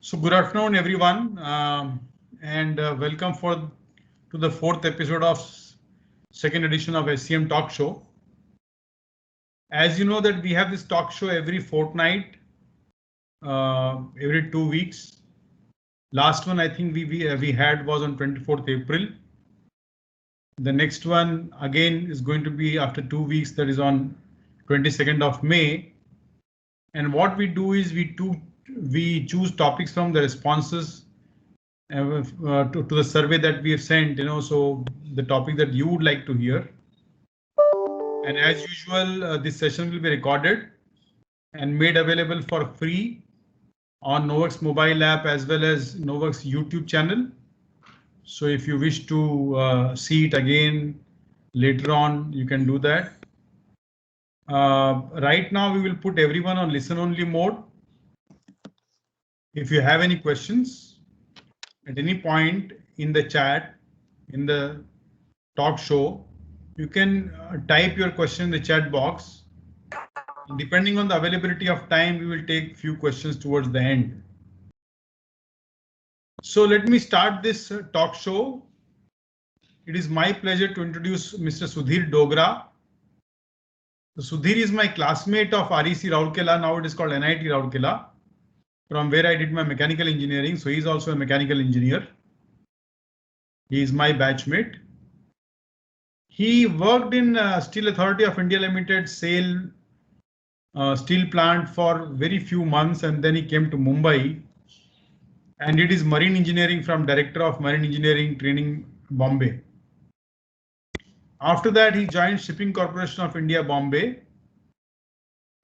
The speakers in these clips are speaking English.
So good afternoon, everyone, and welcome to the fourth episode of second edition of SCM Talk Show. As you know that we have this talk show every fortnight, every 2 weeks. Last one I think we had was on 24th April. The next one again is going to be after 2 weeks, that is on 22nd of May. And what we do is we choose topics from the responses to the survey that we have sent, so the topic that you would like to hear. And as usual, this session will be recorded and made available for free on Novex mobile app as well as Novex YouTube channel. So if you wish to see it again later on, you can do that. Right now, we will put everyone on listen only mode. If you have any questions at any point in the chat, in the talk show, you can type your question in the chat box. Depending on the availability of time, we will take few questions towards the end. So let me start this talk show. It is my pleasure to introduce Mr. Sudhir Dogra. Sudhir is my classmate of REC Rourkela. Now it is called NIT Rourkela, from where I did my mechanical engineering. So he's also a mechanical engineer. He is my batchmate. He worked in Steel Authority of India Limited SAIL steel plant for very few months, and then he came to Mumbai and did his marine engineering from Director of Marine Engineering Training, Bombay. After that, he joined Shipping Corporation of India, Bombay,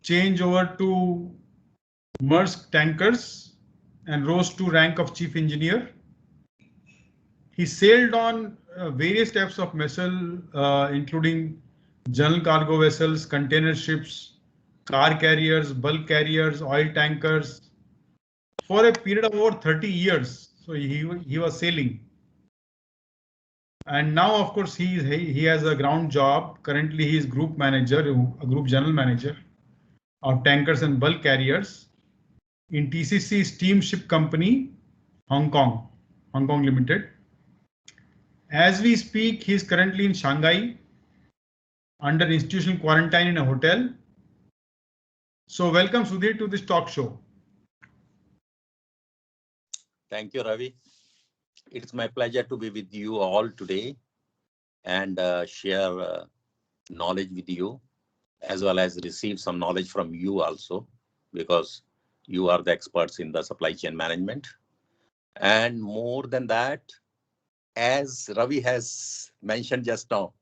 changed over to Maersk Tankers and rose to rank of Chief Engineer. He sailed on various types of vessels, including general cargo vessels, container ships, car carriers, bulk carriers, oil tankers, for a period of over 30 years. So he was sailing. And now, of course, he has a ground job. Currently, he is group manager, a group general manager of tankers and bulk carriers in TCC Steamship Company, Hong Kong Limited. As we speak, he is currently in Shanghai under institutional quarantine in a hotel. So welcome, Sudhir, to this talk show. Thank you, Ravi. It's my pleasure to be with you all today and share knowledge with you, as well as receive some knowledge from you also, because you are the experts in the supply chain management. And more than that, as Ravi has mentioned just now,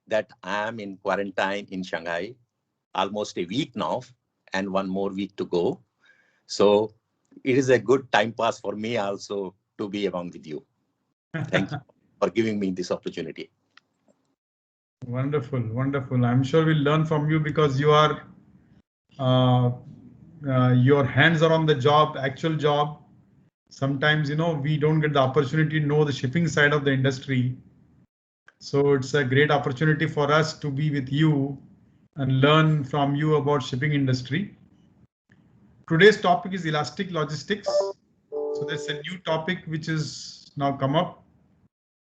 that I am in quarantine in Shanghai, almost a week now, and one more week to go. So it is a good time pass for me also to be among with you. Thank you for giving me this opportunity. Wonderful, wonderful. I'm sure we'll learn from you because you are your hands are on the job, actual job. Sometimes, we don't get the opportunity to know the shipping side of the industry. So it's a great opportunity for us to be with you and learn from you about shipping industry. Today's topic is elastic logistics. So there's a new topic which is now come up.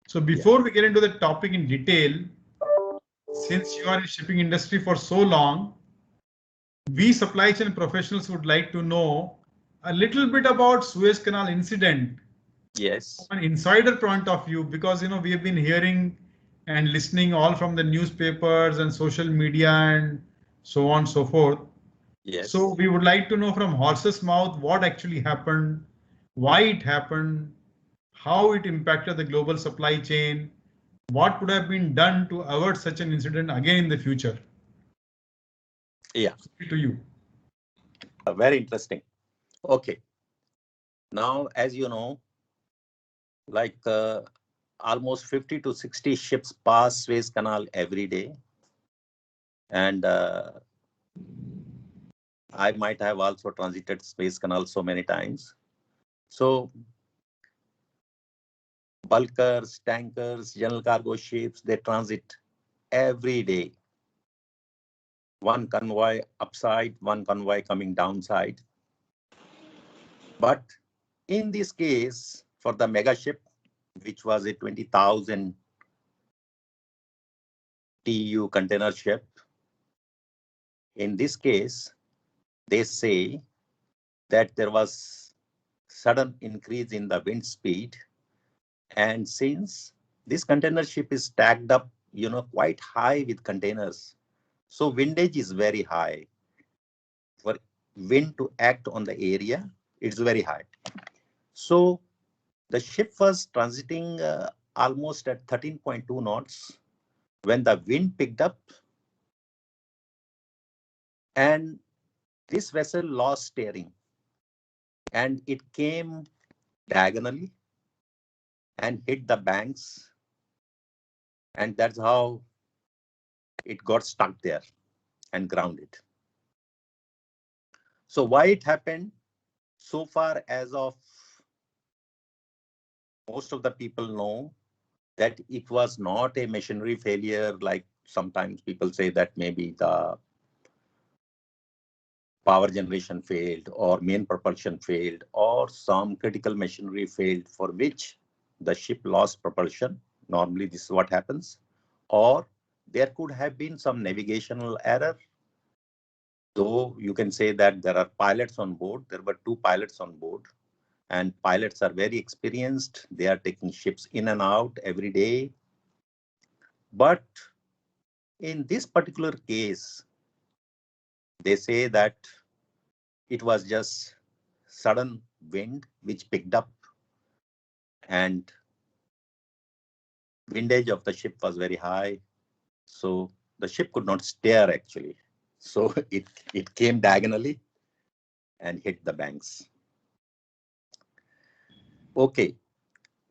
So before we get into the topic in detail, since you are in shipping industry for so long, we supply chain professionals would like to know a little bit about Suez Canal incident. Yes. From an insider point of view, because we have been hearing and listening all from the newspapers and social media and so on and so forth. Yes. So we would like to know from horse's mouth what actually happened, why it happened, how it impacted the global supply chain, what would have been done to avert such an incident again in the future. Yeah. To you. Very interesting. Okay. Now, as you know, like almost 50 to 60 ships pass Suez Canal every day. And I might have also transited Suez Canal so many times. So bulkers, tankers, general cargo ships, they transit every day. One convoy upside, one convoy coming downside. But In this case, for the mega ship, which was a 20,000 TEU container ship, in this case, they say that there was sudden increase in the wind speed. And since this container ship is stacked up, quite high with containers, so windage is very high. For wind to act on the area, it's very high. So the ship was transiting almost at 13.2 knots when the wind picked up, and this vessel lost steering and it came diagonally and hit the banks, and that's how it got stuck there and grounded. So why it happened? So far, as of most of the people know, that it was not a machinery failure. Like sometimes people say that maybe the power generation failed or main propulsion failed or some critical machinery failed for which the ship lost propulsion. Normally this is what happens. Or there could have been some navigational error. Though you can say that there are pilots on board, there were 2 pilots on board, and pilots are very experienced. They are taking ships in and out every day. But in this particular case, they say that it was just sudden wind which picked up, and windage of the ship was very high. So the ship could not steer actually. So it came diagonally and hit the banks. Okay,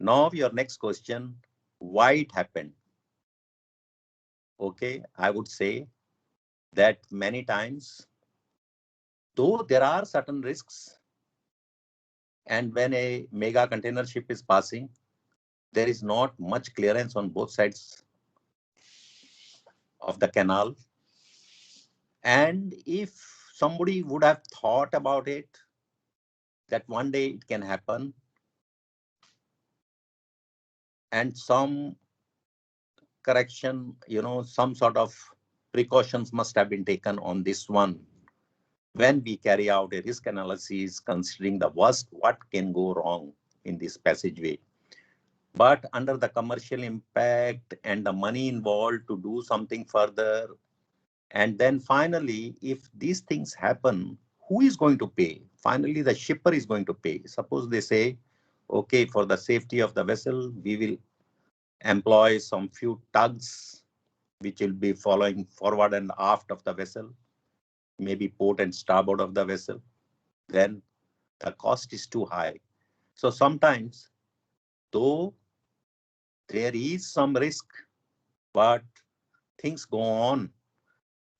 now your next question, why it happened? Okay, I would say that many times, though there are certain risks, and when a mega container ship is passing, there is not much clearance on both sides of the canal. And if somebody would have thought about it, that one day it can happen, and some correction, some sort of precautions must have been taken on this one. When we carry out a risk analysis, considering the worst, what can go wrong in this passageway. But under the commercial impact and the money involved to do something further, and then finally, if these things happen, who is going to pay? Finally, the shipper is going to pay. Suppose they say, okay, for the safety of the vessel, we will employ some few tugs, which will be following forward and aft of the vessel, maybe port and starboard of the vessel. Then the cost is too high. So sometimes, though there is some risk, but things go on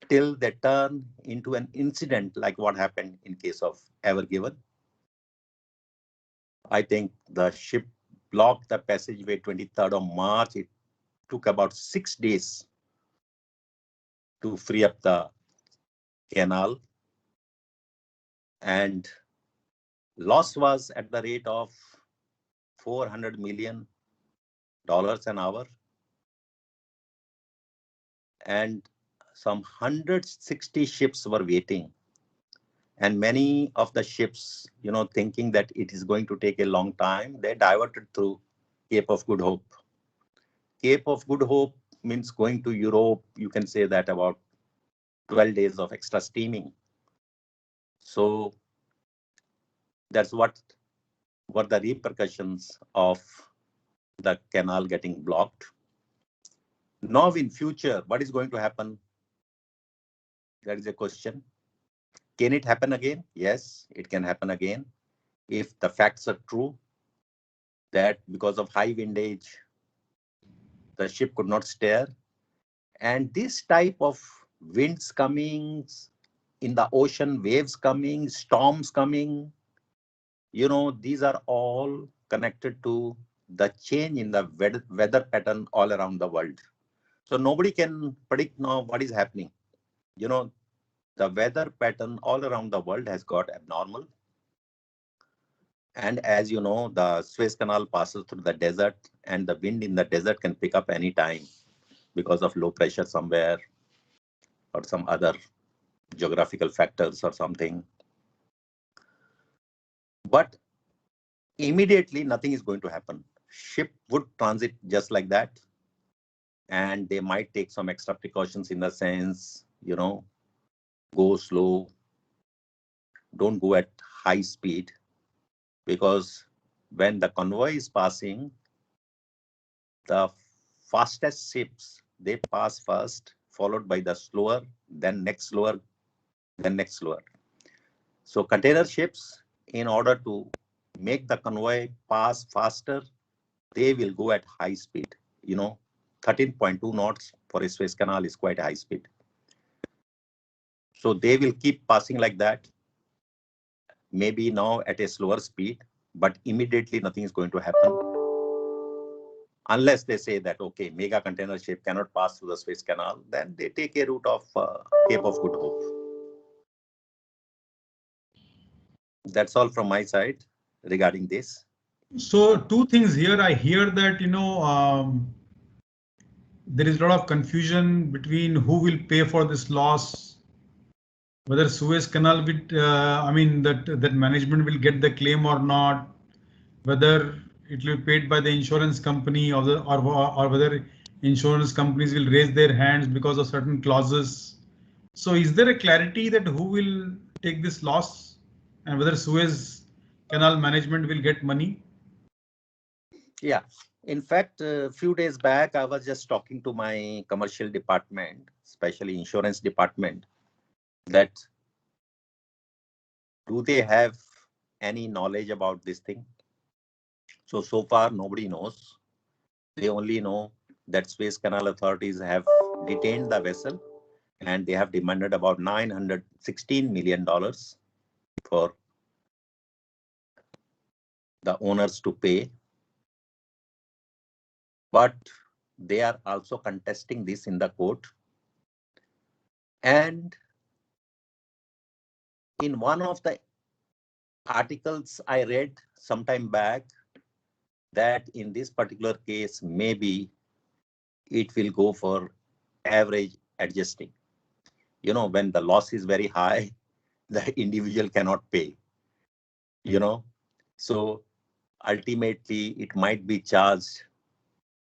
till they turn into an incident like what happened in case of Ever Given. I think the ship blocked the passageway 23rd of March. It took about 6 days to free up the canal, and loss was at the rate of $400 million an hour, and some 160 ships were waiting. And many of the ships, thinking that it is going to take a long time, they diverted through Cape of Good Hope. Cape of Good Hope means going to Europe. You can say that about 12 days of extra steaming. So that's what were the repercussions of the canal getting blocked. Now in future, what is going to happen? That is a question. Can it happen again? Yes, it can happen again. If the facts are true, that because of high windage, the ship could not steer. And this type of winds coming in the ocean, waves coming, storms coming, these are all connected to the change in the weather pattern all around the world. So nobody can predict now what is happening. The weather pattern all around the world has got abnormal. And as you know, the Suez Canal passes through the desert, and the wind in the desert can pick up any time because of low pressure somewhere or some other geographical factors or something. But immediately, nothing is going to happen. Ship would transit just like that, and they might take some extra precautions in the sense, go slow, don't go at high speed, because when the convoy is passing, the fastest ships, they pass first, followed by the slower, then next slower, then next slower. So container ships, in order to make the convoy pass faster, they will go at high speed. 13.2 knots for a Suez Canal is quite high speed. So they will keep passing like that, maybe now at a slower speed, but immediately nothing is going to happen. Unless they say that, okay, mega container ship cannot pass through the Suez Canal, then they take a route of Cape of Good Hope. That's all from my side regarding this. So two things here. I hear that, there is a lot of confusion between who will pay for this loss, whether Suez Canal will, that management will get the claim or not, whether it will be paid by the insurance company or whether insurance companies will raise their hands because of certain clauses. So is there a clarity that who will take this loss and whether Suez Canal management will get money? Yeah. In fact, a few days back, I was just talking to my commercial department, especially insurance department, that do they have any knowledge about this thing? So far, nobody knows. They only know that Suez Canal authorities have detained the vessel and they have demanded about $916 million for the owners to pay. But they are also contesting this in the court. And in one of the articles I read some time back, that in this particular case, maybe it will go for average adjusting. When the loss is very high, the individual cannot pay, So ultimately, it might be charged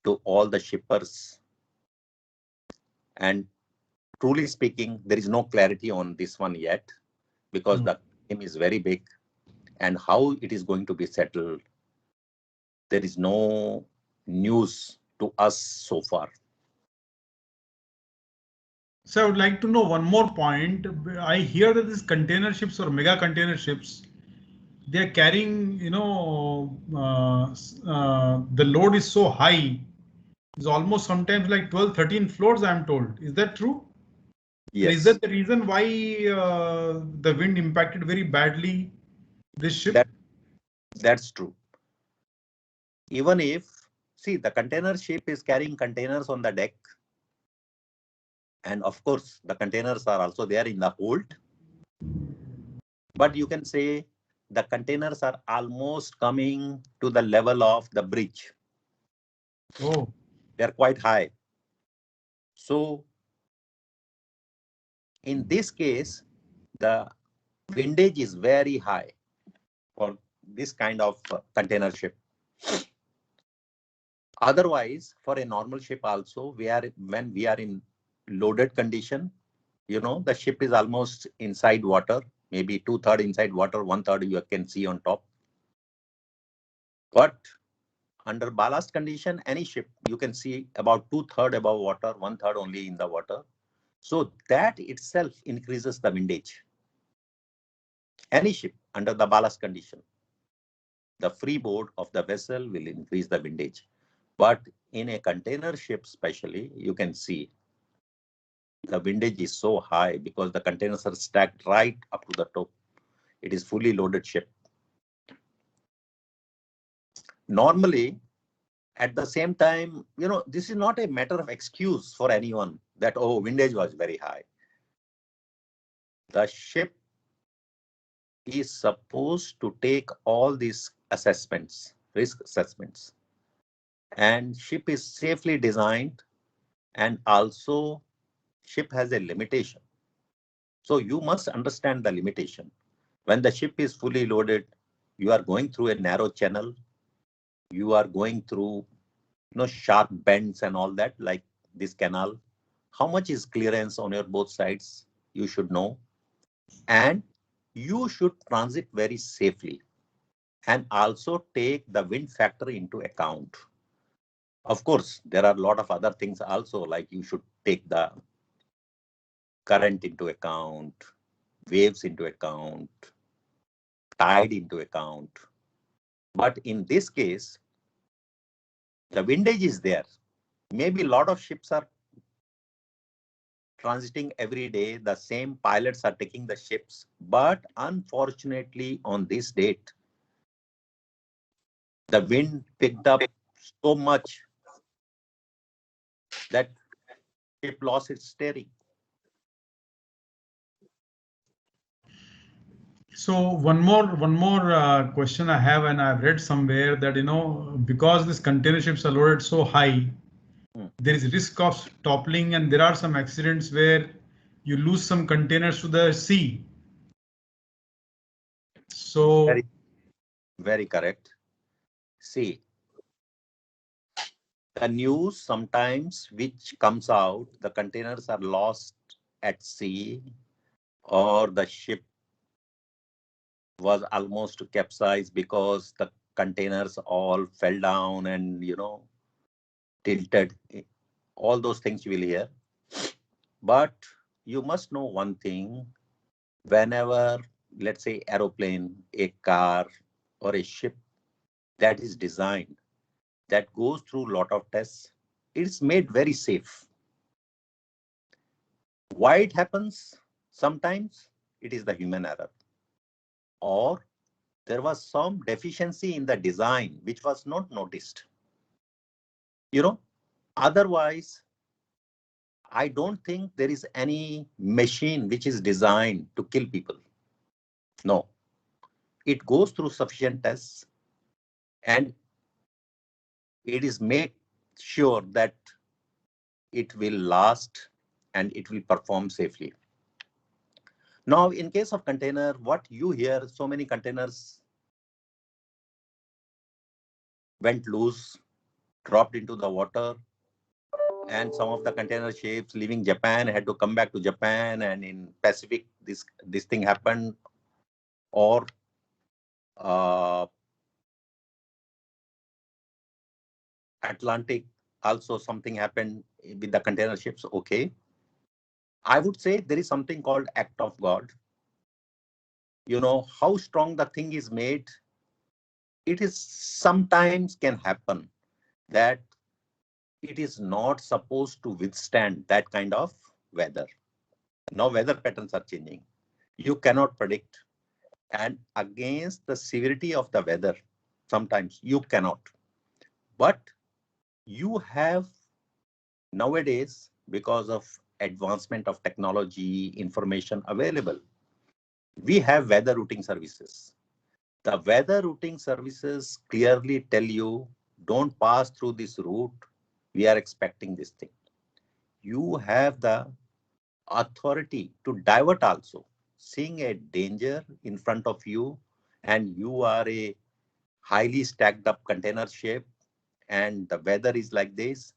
to all the shippers. And truly speaking, there is no clarity on this one yet, because the claim is very big, and how it is going to be settled, there is no news to us so far. So I would like to know one more point. I hear that these container ships or mega container ships, they are carrying, the load is so high, it's almost sometimes like 12, 13 floors, I'm told. Is that true? Yes. And is that the reason why the wind impacted very badly this ship? That's true. Even if, see, the container ship is carrying containers on the deck. And of course, the containers are also there in the hold. But you can say the containers are almost coming to the level of the bridge. Oh. They're quite high. So in this case, the windage is very high for this kind of container ship. Otherwise, for a normal ship also, when we are in loaded condition, the ship is almost inside water, maybe 2/3 inside water, 1/3 you can see on top. But under ballast condition, any ship, you can see about 2/3 above water, 1/3 only in the water. So that itself increases the windage. Any ship under the ballast condition, the freeboard of the vessel will increase the windage. But in a container ship especially, you can see the windage is so high because the containers are stacked right up to the top. It is fully loaded ship. Normally, at the same time, this is not a matter of excuse for anyone that, oh, windage was very high. The ship is supposed to take all these assessments, risk assessments. And ship is safely designed, and also ship has a limitation. So you must understand the limitation. When the ship is fully loaded, you are going through a narrow channel. You are going through sharp bends and all that, like this canal. How much is clearance on your both sides? You should know. And you should transit very safely and also take the wind factor into account. Of course, there are a lot of other things also, like you should take the current into account, waves into account, tide into account. But in this case, the windage is there. Maybe a lot of ships are transiting every day. The same pilots are taking the ships. But unfortunately, on this date, the wind picked up so much that ship lost its steering. So one more question I have, and I've read somewhere that because these container ships are loaded so high, there is risk of toppling, and there are some accidents where you lose some containers to the sea. So Very, very correct. See, the news sometimes which comes out, the containers are lost at sea, or the ship was almost capsized because the containers all fell down and tilted. All those things you will hear. But you must know one thing: whenever, let's say, aeroplane, a car, or a ship that is designed, that goes through a lot of tests, it's made very safe. Why it happens? Sometimes it is the human error, or there was some deficiency in the design which was not noticed. Otherwise, I don't think there is any machine which is designed to kill people. No, it goes through sufficient tests, and it is made sure that it will last and it will perform safely. Now, in case of container, what you hear, so many containers went loose, dropped into the water, and some of the container ships leaving Japan had to come back to Japan, and in Pacific, this thing happened, or Atlantic, also something happened with the container ships. Okay. I would say there is something called act of God. How strong the thing is made, it is sometimes can happen that it is not supposed to withstand that kind of weather. Now weather patterns are changing. You cannot predict. And against the severity of the weather, sometimes you cannot. But you have nowadays, because of advancement of technology, information available, we have weather routing services. The weather routing services clearly tell you, don't pass through this route. We are expecting this thing. You have the authority to divert also. Seeing a danger in front of you, and you are a highly stacked up container ship, and the weather is like this,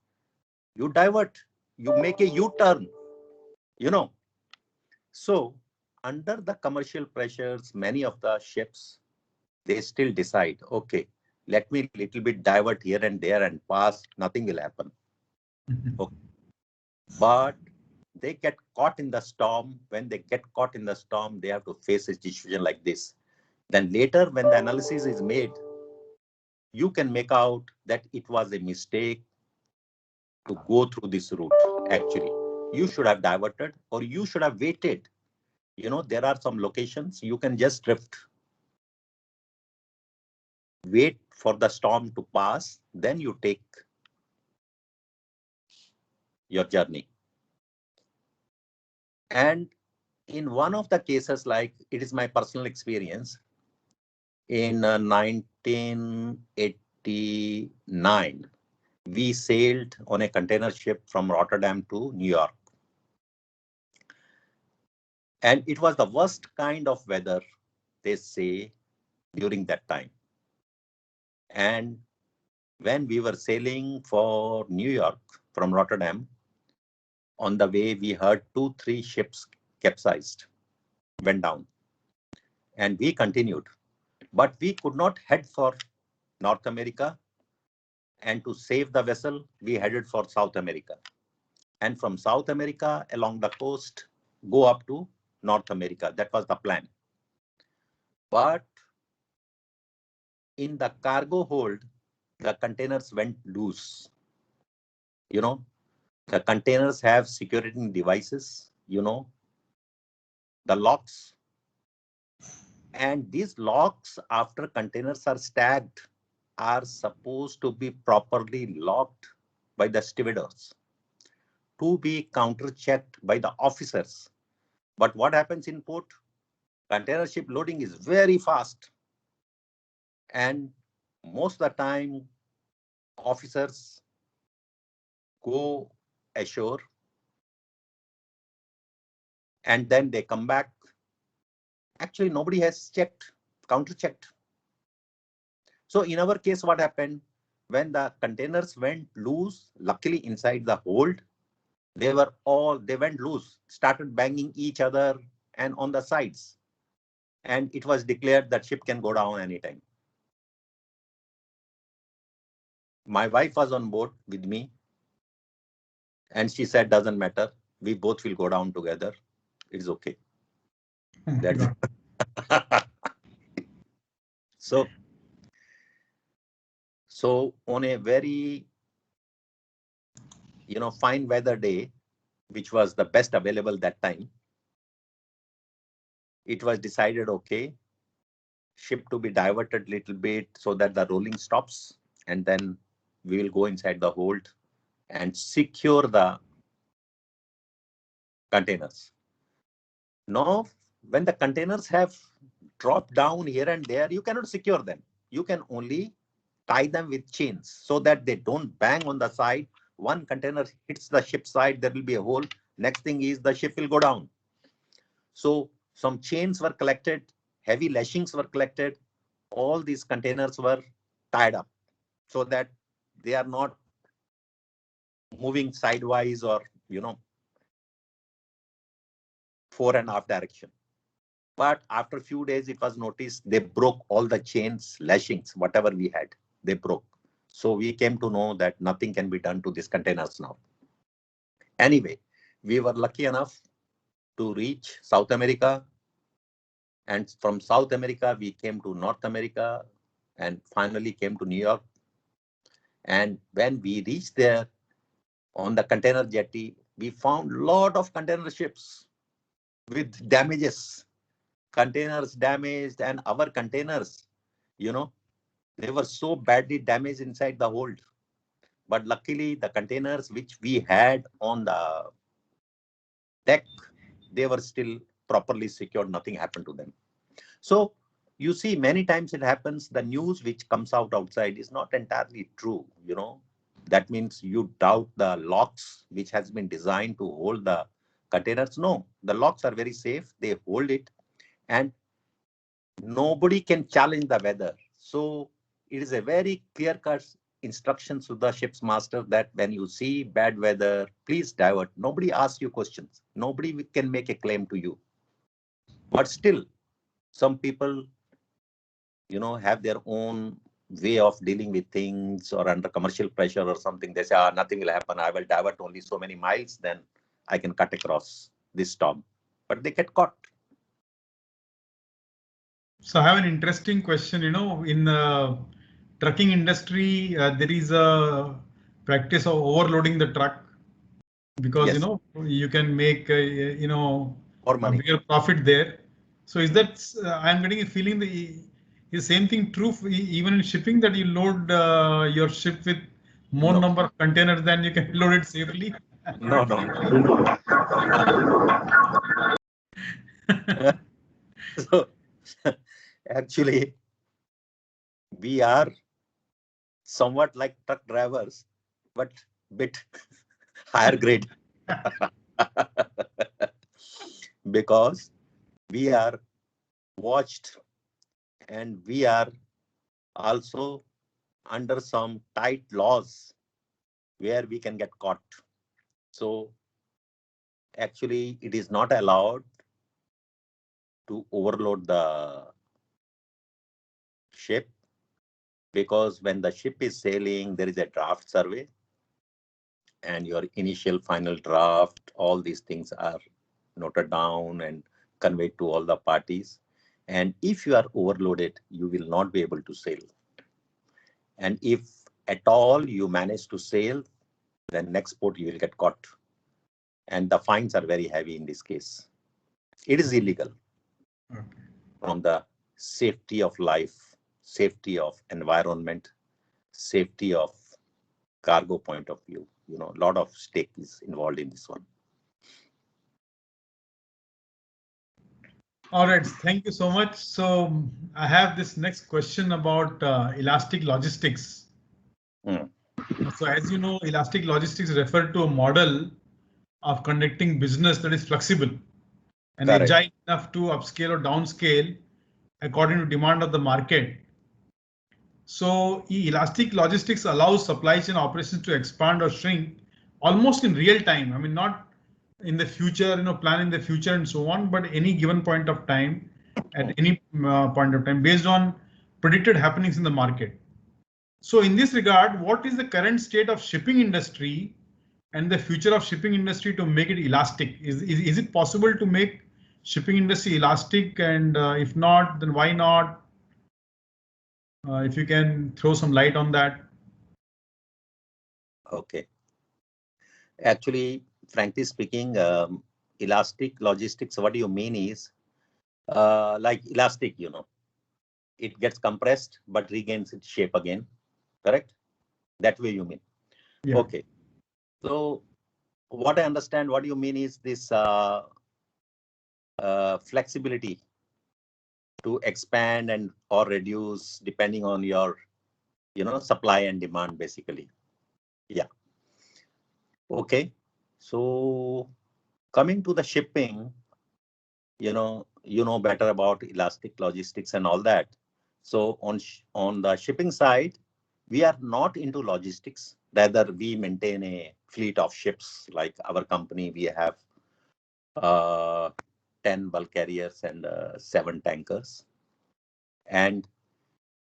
you divert, you make a U-turn, So under the commercial pressures, many of the ships, they still decide, okay, let me little bit divert here and there and pass, nothing will happen. Okay. But they get caught in the storm. When they get caught in the storm, they have to face a situation like this. Then later, when the analysis is made, you can make out that it was a mistake to go through this route. Actually, you should have diverted, or you should have waited. There are some locations you can just drift. Wait for the storm to pass, then you take your journey. And in one of the cases, like it is my personal experience, in 1989, we sailed on a container ship from Rotterdam to New York. And it was the worst kind of weather, they say, during that time. And when we were sailing for New York from Rotterdam, on the way, we heard 2-3 ships capsized, went down. And we continued. But we could not head for North America. And to save the vessel, we headed for South America. And from South America along the coast, go up to North America. That was the plan. But in the cargo hold, the containers went loose. You know, the containers have security devices, you know, the locks. And these locks, after containers are stacked, are supposed to be properly locked by the stevedores, to be counter-checked by the officers. But what happens in port? Container ship loading is very fast. And most of the time, officers go ashore and then they come back. Actually, nobody has checked, counter-checked. So in our case, what happened? When the containers went loose, luckily inside the hold, they went loose, started banging each other and on the sides. And it was declared that ship can go down anytime. My wife was on board with me. And she said, doesn't matter. We both will go down together. It's okay. That's it. So on a very, fine weather day, which was the best available that time, it was decided, okay, ship to be diverted a little bit so that the rolling stops, and then we will go inside the hold and secure the containers. Now, when the containers have dropped down here and there, you cannot secure them. You can only tie them with chains so that they don't bang on the side. One container hits the ship side, there will be a hole. Next thing is the ship will go down. So some chains were collected, heavy lashings were collected. All these containers were tied up so that they are not moving sidewise or, fore and aft direction. But after a few days, it was noticed they broke all the chains, lashings, whatever we had, they broke. So we came to know that nothing can be done to these containers now. Anyway, we were lucky enough to reach South America. And from South America, we came to North America and finally came to New York. And when we reached there on the container jetty, we found a lot of container ships with damages, containers damaged, and our containers, they were so badly damaged inside the hold. But luckily, the containers which we had on the deck, they were still properly secured. Nothing happened to them. So you see, many times it happens, the news which comes out outside is not entirely true. That means you doubt the locks which has been designed to hold the containers. No, the locks are very safe. They hold it and nobody can challenge the weather. So it is a very clear-cut instructions to the ship's master that when you see bad weather, please divert. Nobody asks you questions. Nobody can make a claim to you. But still, some people, have their own way of dealing with things, or under commercial pressure or something. They say, nothing will happen. I will divert only so many miles, then I can cut across this storm. But they get caught. So I have an interesting question. In the trucking industry, there is a practice of overloading the truck because, Yes. you can make, Or money. a bigger profit there. So is that, I'm getting a feeling the same thing true even in shipping, that you load your ship with more number of containers than you can load it safely? No. So actually, we are somewhat like truck drivers, but bit higher grade. Because we are watched and we are also under some tight laws where we can get caught. So actually it is not allowed to overload the ship, because when the ship is sailing, there is a draft survey and your initial final draft, all these things are noted down and conveyed to all the parties. And if you are overloaded, you will not be able to sail. And if at all you manage to sail, then next port you will get caught. And the fines are very heavy in this case. It is illegal. Okay. From the safety of life, safety of environment, safety of cargo point of view. You know, a lot of stake is involved in this one. All right, thank you so much. So I have this next question about elastic logistics. So as you know, elastic logistics refer to a model of conducting business that is flexible and Correct. agile enough to upscale or downscale according to demand of the market. So elastic logistics allows supply chain operations to expand or shrink almost in real time. I mean, not in the future, planning the future and so on, but any given point of time, at any point of time, based on predicted happenings in the market. So in this regard, what is the current state of shipping industry and the future of shipping industry to make it elastic? Is it possible to make shipping industry elastic? And if not, then why not? If you can throw some light on that. Okay. Actually, frankly speaking, elastic logistics, what do you mean is like elastic, it gets compressed but regains its shape again. Correct? That way you mean. Yeah. Okay. So what I understand, what you mean is this flexibility to expand and or reduce depending on your, supply and demand, basically. Yeah. Okay. So coming to the shipping, you know better about elastic logistics and all that. So on the shipping side, we are not into logistics. Rather, we maintain a fleet of ships. Like our company, we have 10 bulk carriers and 7 tankers. And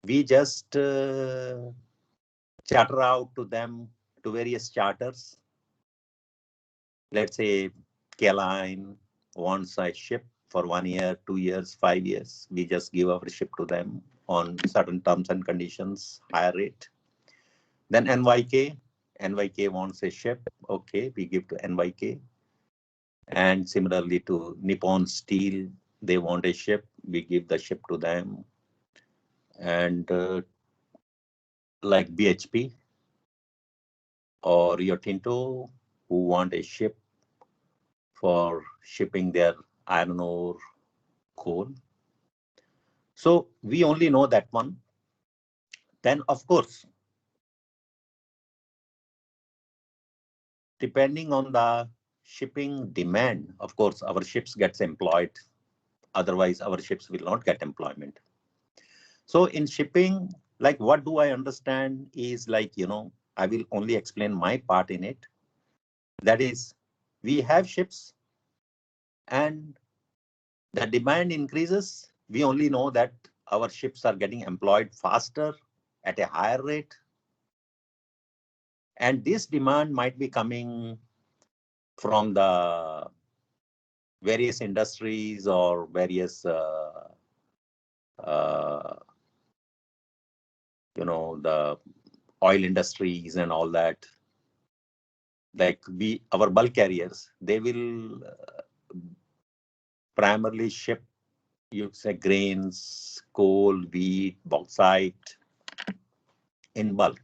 we just charter out to them, to various charters. Let's say K-Line wants a ship for 1 year, 2 years, 5 years. We just give our ship to them on certain terms and conditions, higher rate. Then NYK wants a ship. Okay, we give to NYK. And similarly to Nippon Steel, they want a ship. We give the ship to them. And like BHP or Rio Tinto, who want a ship for shipping their iron ore, coal. So we only know that one. Then, of course, depending on the shipping demand, of course, our ships gets employed. Otherwise, our ships will not get employment. So in shipping, like what do I understand is like, I will only explain my part in it. That is, we have ships and the demand increases. We only know that our ships are getting employed faster at a higher rate. And this demand might be coming from the various industries or various, the oil industries and all that. Like our bulk carriers, they will primarily ship, you say, grains, coal, wheat, bauxite in bulk.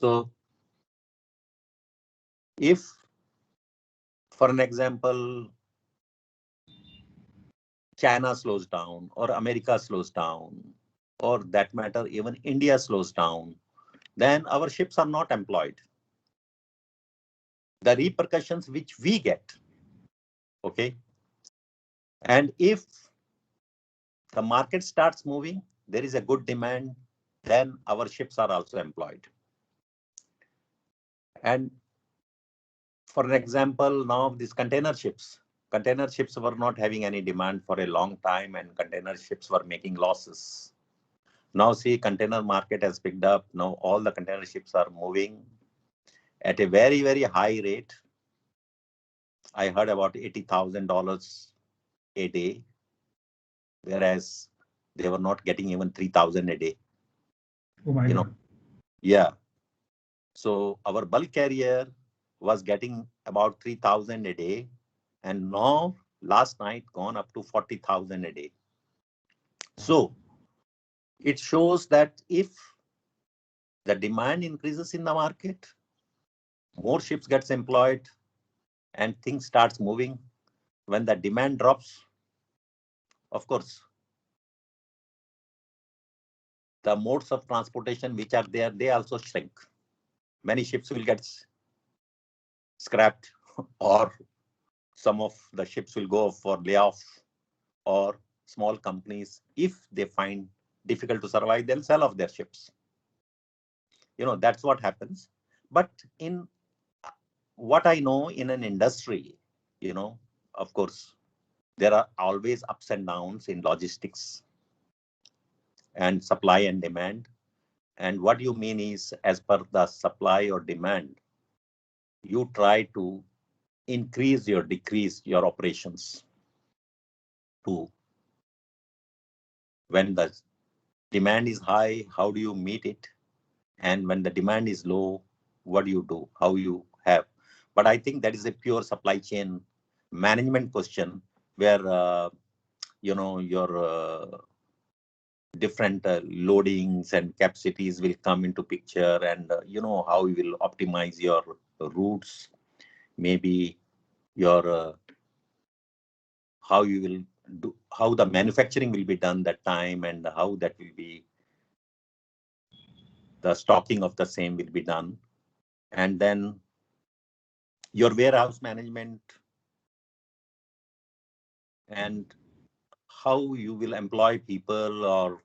So if, for an example, China slows down or America slows down, or that matter, even India slows down, then our ships are not employed. The repercussions which we get, okay? And if the market starts moving, there is a good demand, then our ships are also employed. And for an example, now these container ships were not having any demand for a long time, and container ships were making losses. Now see, container market has picked up. Now all the container ships are moving at a very, very high rate. I heard about $80,000 a day, whereas they were not getting even 3,000 a day. Oh my God. Yeah. So our bulk carrier was getting about 3,000 a day, and now last night gone up to 40,000 a day. So it shows that if the demand increases in the market, more ships gets employed, and things starts moving. When the demand drops, of course, the modes of transportation which are there, they also shrink. Many ships will get scrapped, or some of the ships will go for layoff, or small companies, if they find difficult to survive, they'll sell off their ships. That's what happens. But in what I know in an industry, of course, there are always ups and downs in logistics and supply and demand. And what you mean is, as per the supply or demand, you try to increase or decrease your operations to, when the demand is high, how do you meet it? And when the demand is low, what do you do? How you have? But I think that is a pure supply chain management question, where your different loadings and capacities will come into picture, and how you will optimize your routes, maybe your how you will do, how the manufacturing will be done that time, and how that will be, the stocking of the same will be done, and then your warehouse management, and how you will employ people or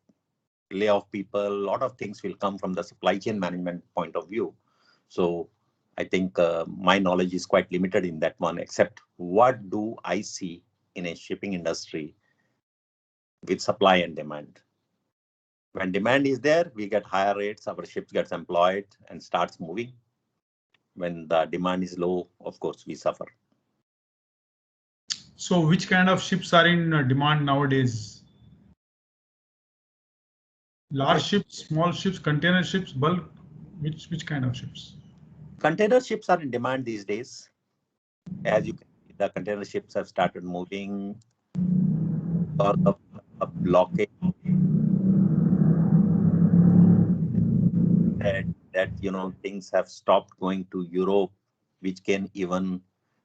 lay off people. A lot of things will come from the supply chain management point of view. So I think my knowledge is quite limited in that one, except what do I see in a shipping industry with supply and demand. When demand is there, we get higher rates, our ships gets employed and starts moving. When the demand is low, of course, we suffer. So which kind of ships are in demand nowadays? Large ships, small ships, container ships, bulk, which kind of ships? Container ships are in demand these days. As you can see, the container ships have started moving because of a blockade that things have stopped going to Europe, which can even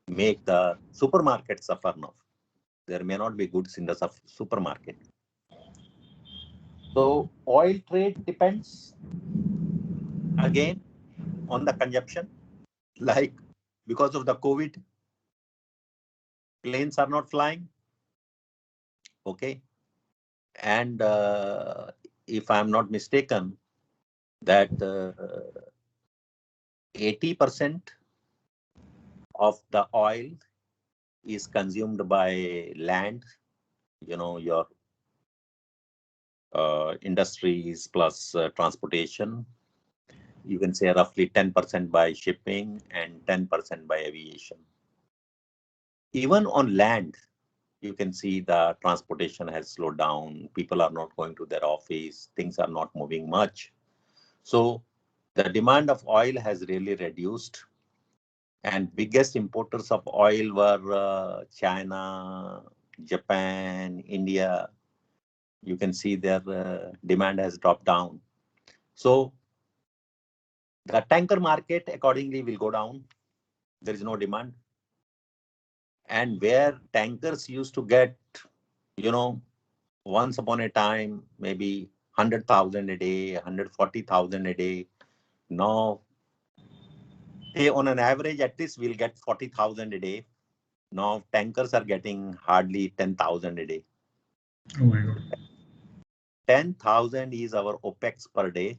make the supermarket suffer now. There may not be goods in the supermarket. So oil trade depends again on the consumption. Like, because of the COVID, planes are not flying. Okay. And if I'm not mistaken, that 80% of the oil is consumed by land, your industries plus transportation. You can say roughly 10% by shipping and 10% by aviation. Even on land, you can see the transportation has slowed down. People are not going to their office. Things are not moving much. So the demand of oil has really reduced. And biggest importers of oil were China, Japan, India. You can see their demand has dropped down. So the tanker market accordingly will go down. There is no demand. And where tankers used to get, once upon a time, maybe 100,000 a day, 140,000 a day. Now, on an average, at least we'll get 40,000 a day. Now, tankers are getting hardly 10,000 a day. Oh my God. 10,000 is our OPEX per day,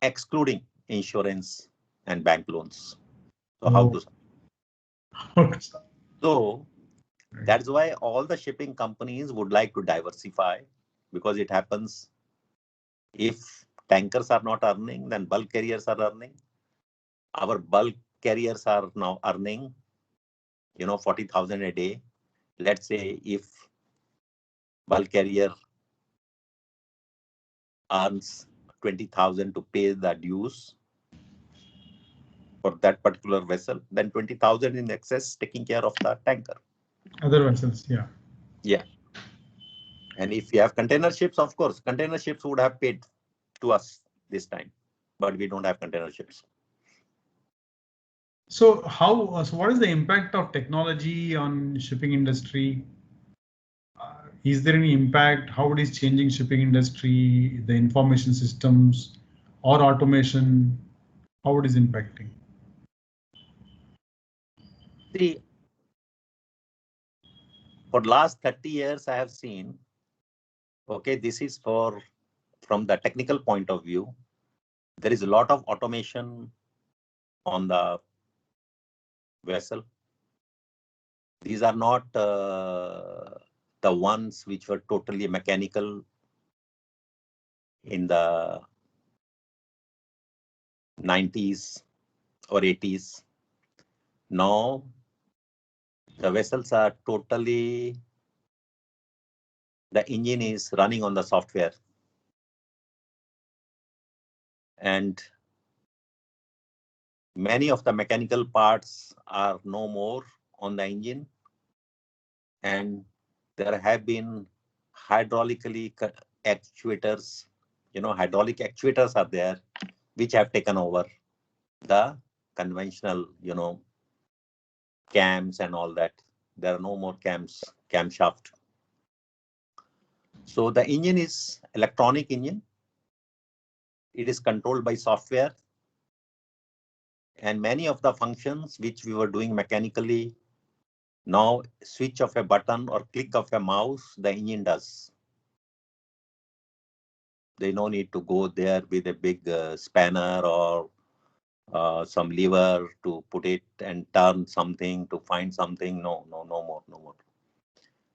excluding insurance and bank loans. So how to? So that's why all the shipping companies would like to diversify, because it happens if tankers are not earning, then bulk carriers are earning. Our bulk carriers are now earning, 40,000 a day. Let's say if bulk carrier earns 20,000 to pay the dues for that particular vessel, then 20,000 in excess taking care of the tanker. Other vessels, yeah. Yeah. And if you have container ships, of course, container ships would have paid to us this time, but we don't have container ships. So what is the impact of technology on shipping industry? Is there any impact? How it is changing shipping industry, the information systems or automation, how it is impacting? See, for last 30 years, I have seen, okay, this is from the technical point of view, there is a lot of automation on the vessel. These are not the ones which were totally mechanical in the 90s or 80s. Now, the vessels are totally, the engine is running on the software. And many of the mechanical parts are no more on the engine. And there have been hydraulically actuators, hydraulic actuators are there, which have taken over the conventional, cams and all that. There are no more camshaft. So the engine is electronic engine. It is controlled by software. And many of the functions which we were doing mechanically, now switch of a button or click of a mouse, the engine does. They no need to go there with a big spanner or some lever to put it and turn something to find something. No more.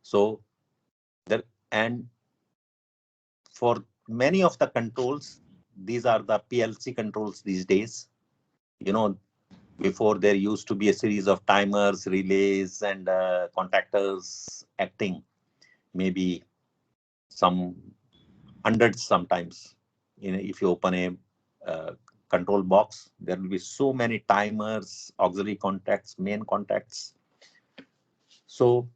So there, and for many of the controls, these are the PLC controls these days. Before there used to be a series of timers, relays, and contactors acting, maybe some hundreds sometimes. If you open a control box, there will be so many timers, auxiliary contacts, main contacts. So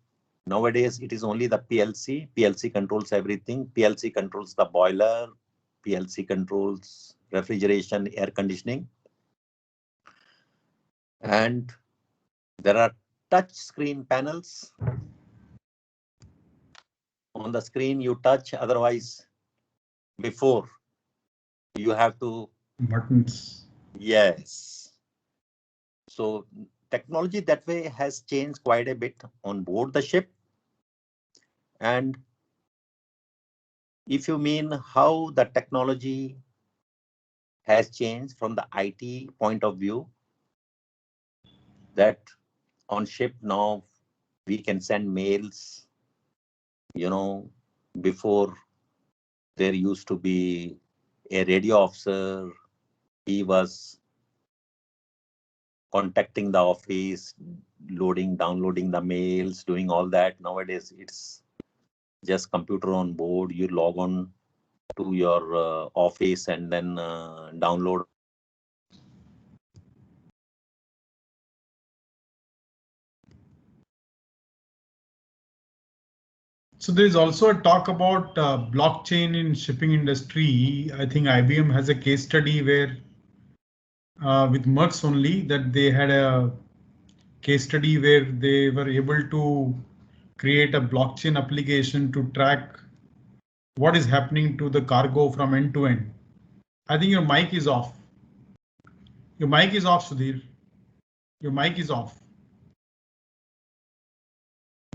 nowadays it is only the PLC. PLC controls everything. PLC controls the boiler. PLC controls refrigeration, air conditioning. And there are touch screen panels. On the screen you touch, otherwise before you have to buttons. Yes. So technology that way has changed quite a bit on board the ship. And if you mean how the technology has changed from the IT point of view, that on ship now we can send mails, before there used to be a radio officer. He was contacting the office, downloading the mails, doing all that. Nowadays it's just computer on board. You log on to your office and then download. So there is also a talk about blockchain in shipping industry. I think IBM has a case study where with Merx only, that they had a case study where they were able to create a blockchain application to track what is happening to the cargo from end to end. I think your mic is off. Your mic is off, Sudhir. Your mic is off.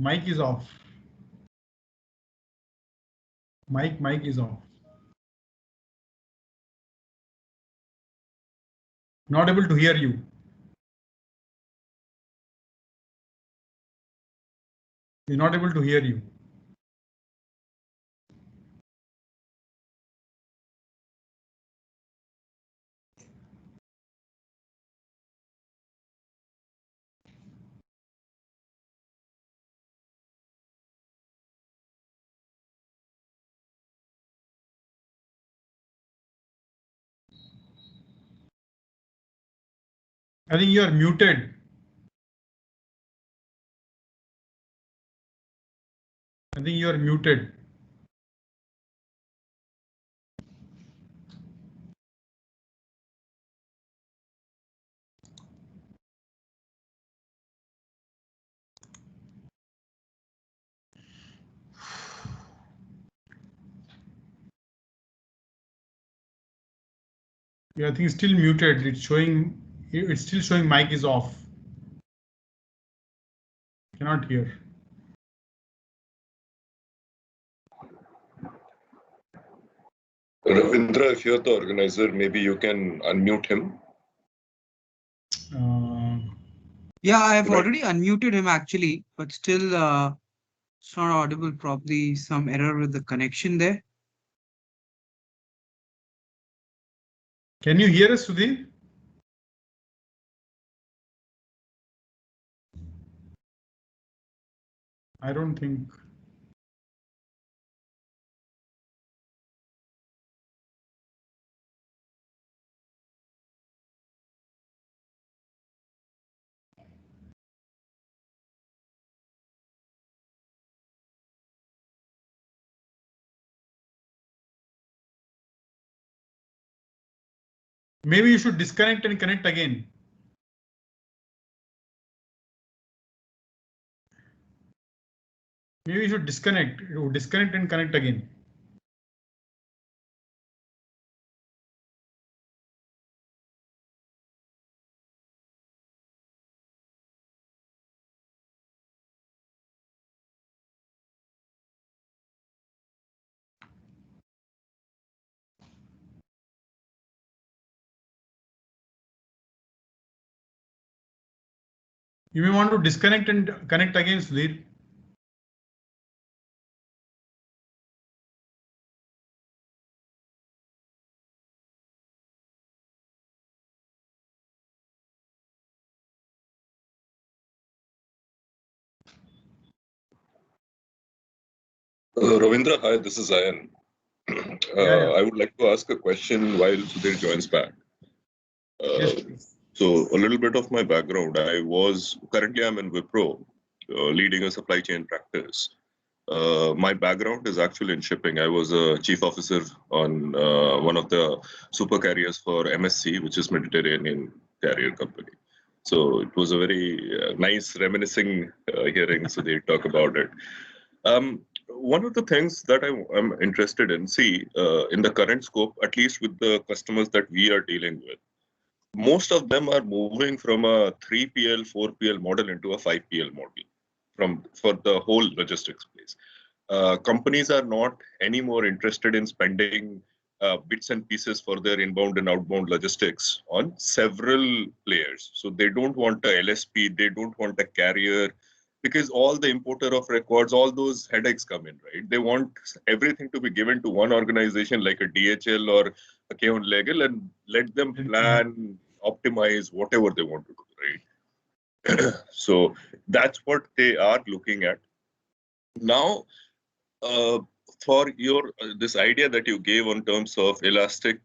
Mic is off. Mic is off. Not able to hear you. We're not able to hear you. I think you are muted. I think you are muted. Yeah, I think it's still muted. It's still showing mic is off. Cannot hear. Ravindra, if you're the organizer, maybe you can unmute him. Yeah, I have already unmuted him actually, but still it's not audible. Probably some error with the connection there. Can you hear us, Sudhir? I don't think. Maybe you should disconnect and connect again. Maybe you should disconnect and connect again. You may want to disconnect and connect again, Sudhir. Ravindra, hi, this is Ayan. Yeah. I would like to ask a question while Sudhir joins back. Yes, please. So a little bit of my background. Currently I'm in Wipro, leading a supply chain practice. My background is actually in shipping. I was a chief officer on one of the super carriers for MSC, which is Mediterranean Carrier Company. So it was a very nice reminiscing hearing Sudhir talk about it. One of the things that I'm interested in, in the current scope, at least with the customers that we are dealing with, most of them are moving from a 3PL, 4PL model into a 5PL model for the whole logistics space. Companies are not anymore interested in spending bits and pieces for their inbound and outbound logistics on several players. So they don't want a LSP, they don't want a carrier, because all the importer of records, all those headaches come in, right? They want everything to be given to one organization like a DHL or a Keon Legal and let them plan, optimize whatever they want to do, right? So that's what they are looking at. Now, for your this idea that you gave on terms of elastic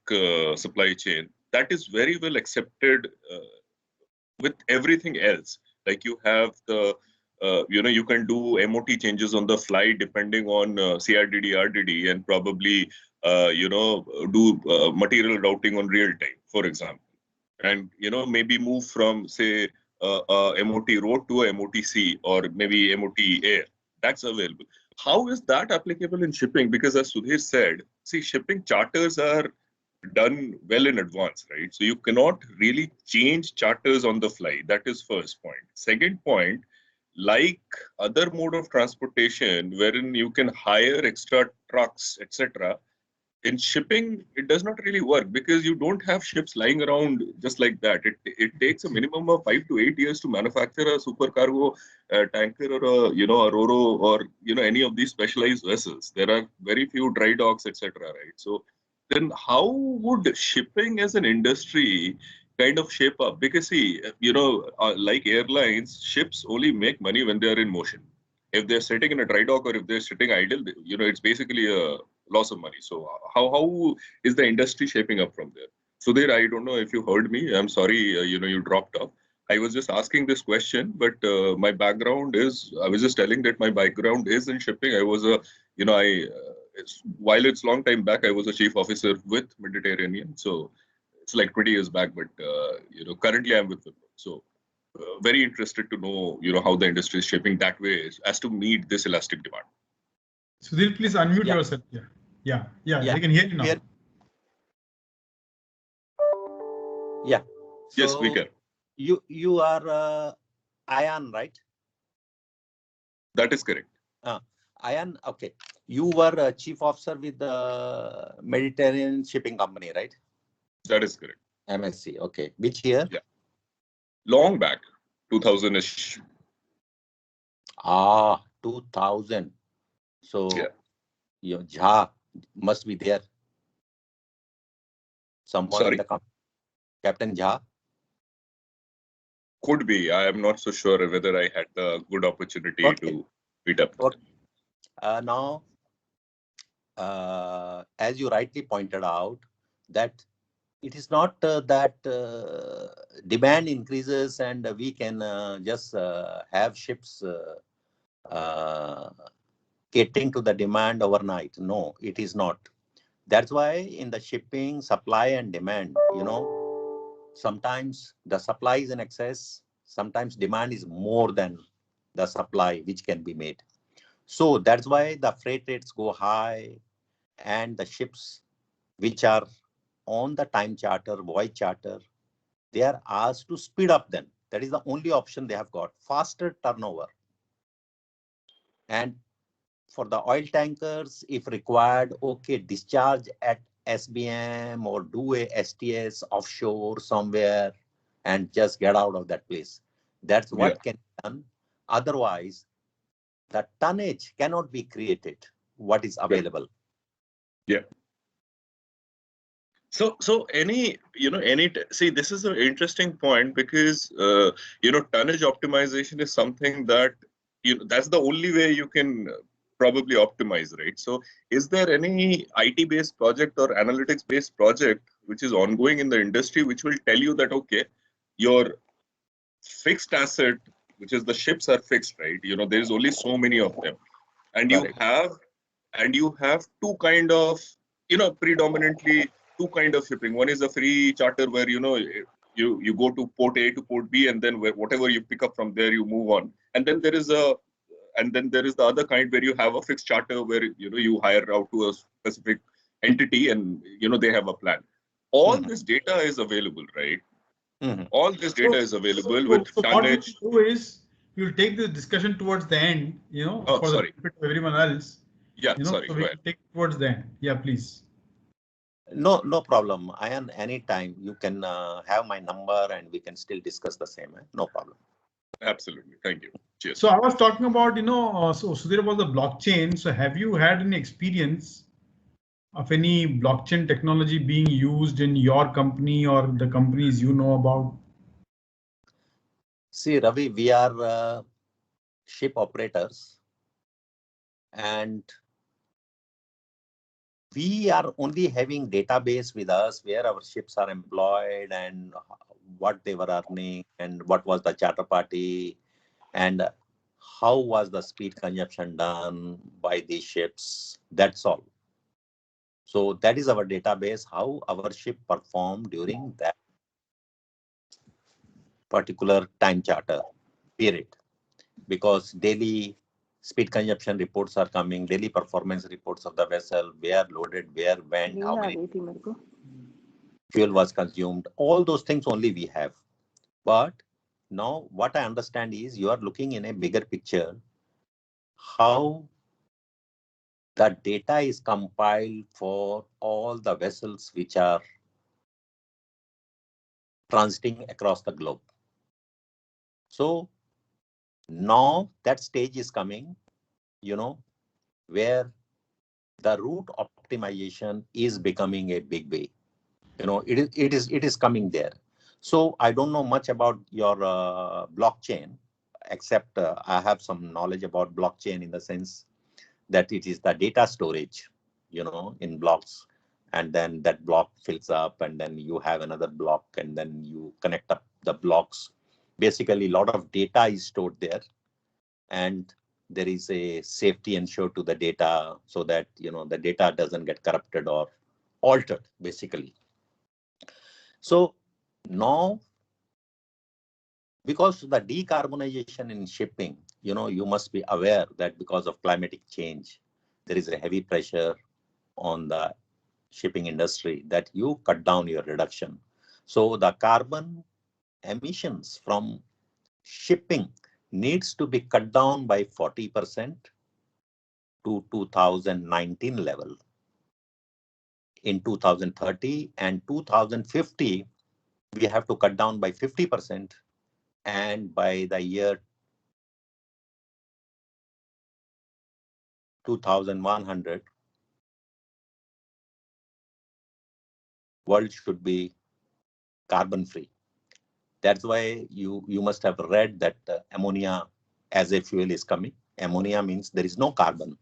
supply chain, that is very well accepted with everything else. Like you have the you can do MOT changes on the fly depending on CRDD, RDD, and probably do material routing on real time, for example, and maybe move from say MOT road to a MOT sea or maybe MOT air. That's available. how is that applicable in shipping? Because as Sudhir said, see, shipping charters are done well in advance, right? So you cannot really change charters on the fly. That is first point. Second point, like other mode of transportation, wherein you can hire extra trucks, etc. In shipping, it does not really work because you don't have ships lying around just like that. It takes a minimum of 5 to 8 years to manufacture a supercargo tanker or a a Ro-Ro or any of these specialized vessels. There are very few dry docks, etc. Right? So then how would shipping as an industry kind of shape up? Because see, like airlines, ships only make money when they are in motion. If they're sitting in a dry dock or if they're sitting idle, it's basically a loss of money. So how is the industry shaping up from there? Sudhir, I don't know if you heard me. I'm sorry, you dropped off. I was just asking this question, but my background is, I was just telling that my background is in shipping. I was a, while it's long time back, I was a chief officer with Mediterranean. So it's like 20 years back, but, currently I'm with Wipro. So very interested to know, how the industry is shaping that way as to meet this elastic demand. Sudhir, please unmute Yeah. yourself. Yeah. Yeah. I can hear you now. Yeah. Yes, we can. You are Ayan, right? That is correct. Ayan, okay. You were a chief officer with the Mediterranean Shipping Company, right? That is correct. MSC. Okay. Which year? Yeah. Long back, 2000-ish. 2000. So Yeah. your Jha must be there. Someone Sorry? in the company. Captain Jha. Could be. I am not so sure whether I had the good opportunity to meet up. Okay. Now, as you rightly pointed out, that it is not that demand increases and we can just have ships catering to the demand overnight. No, it is not. That's why in the shipping, supply and demand, sometimes the supply is in excess, sometimes demand is more than the supply which can be made. So that's why the freight rates go high and the ships which are on the time charter, voyage charter, they are asked to speed up then. That is the only option they have got, faster turnover. And for the oil tankers, if required, okay, discharge at SBM or do a STS offshore somewhere and just get out of that place. That's what can be done. Otherwise, the tonnage cannot be created, what is available. Yeah. So see, this is an interesting point because, tonnage optimization is something that, that's the only way you can probably optimize, right? So is there any IT-based project or analytics-based project which is ongoing in the industry, which will tell you that, okay, your fixed asset, which is the ships are fixed, right? There's only so many of them. And you have two kind of, predominantly two kind of shipping. One is a free charter where, you go to port A to port B, and then whatever you pick up from there, you move on. And then there is the other kind where you have a fixed charter where, you hire out to a specific entity and, they have a plan. All this data is available, right? All this data is available with tonnage. What we'll do is we'll take the discussion towards the end, for the benefit of everyone else. Yeah, sorry. So we can take it towards the end. Yeah, please. No problem. Ayan, anytime you can have my number and we can still discuss the same. No problem. Absolutely. Thank you. Cheers. So I was talking about, so Sudhir, about the blockchain. So have you had any experience of any blockchain technology being used in your company or the companies you know about? See, Ravi, we are ship operators and we are only having database with us where our ships are employed and what they were earning and what was the charter party and how was the speed consumption done by these ships. That's all. So that is our database, how our ship performed during that particular time charter period. Because daily speed consumption reports are coming, daily performance reports of the vessel, where loaded, where went, how many fuel was consumed. All those things only we have. But now what I understand is you are looking in a bigger picture, how the data is compiled for all the vessels which are transiting across the globe. So now that stage is coming, where the route optimization is becoming a big way. It is coming there. So I don't know much about your blockchain, except I have some knowledge about blockchain in the sense that it is the data storage, in blocks, and then that block fills up, and then you have another block, and then you connect up the blocks. Basically, a lot of data is stored there, and there is a safety ensured to the data so that the data doesn't get corrupted or altered, basically. So now, because the decarbonization in shipping, you must be aware that because of climatic change, there is a heavy pressure on the shipping industry that you cut down your reduction. So the carbon emissions from shipping needs to be cut down by 40% to 2019 level in 2030, and 2050 we have to cut down by 50%, and by the year 2100 world should be carbon free. That's why you must have read that ammonia as a fuel is coming. Ammonia means there is no carbon.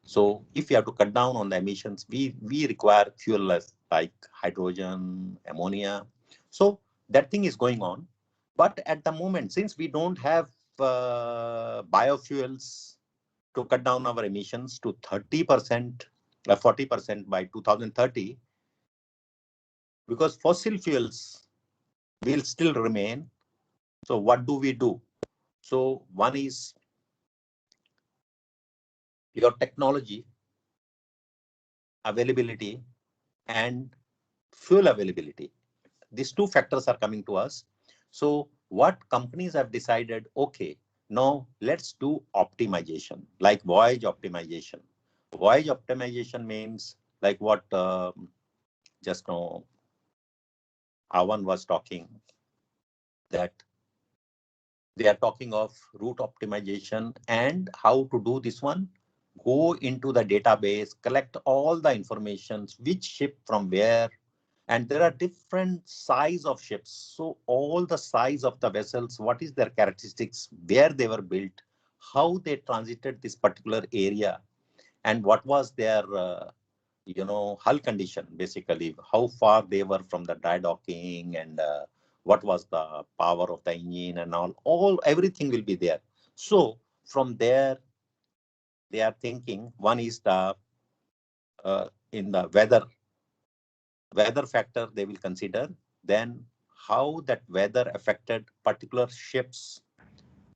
So if you have to cut down on the emissions, we require fuel like hydrogen, ammonia. So that thing is going on. But at the moment, since we don't have biofuels to cut down our emissions to 30%, 40% by 2030, because fossil fuels will still remain. So what do we do? So one is your technology availability and fuel availability. These two factors are coming to us. So what companies have decided, okay, now let's do optimization, like voyage optimization. Voyage optimization means like what just now Avan was talking, that they are talking of route optimization and how to do this one. Go into the database, collect all the information, which ship from where, and there are different size of ships. So all the size of the vessels, what is their characteristics, where they were built, how they transited this particular area, and what was their hull condition, basically how far they were from the dry docking, and what was the power of the engine, and everything will be there. So from there they are thinking, one is the in the weather factor they will consider, then how that weather affected particular ships,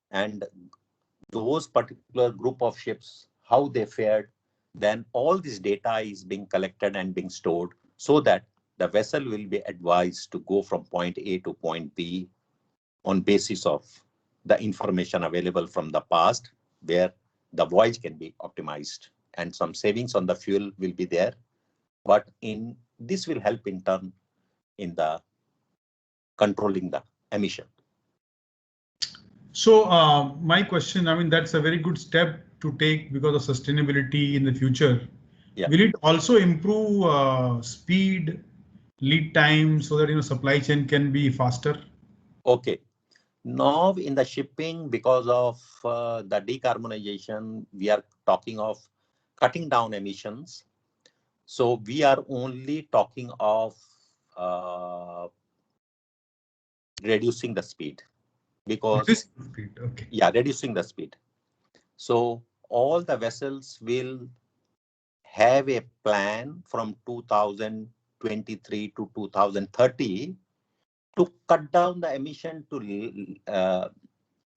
and those particular group of ships, how they fared. Then all this data is being collected and being stored so that the vessel will be advised to go from point A to point B on basis of the information available from the past, where the voyage can be optimized and some savings on the fuel will be there. But this will help in turn in the controlling the emission. So my question, I mean, that's a very good step to take because of sustainability in the future. Yeah. Will it also improve speed, lead time, so that supply chain can be faster? Okay. Now in the shipping, because of the decarbonization, we are talking of cutting down emissions. So we are only talking of reducing the speed, because Okay. yeah, reducing the speed. So all the vessels will have a plan from 2023 to 2030 to cut down the emission to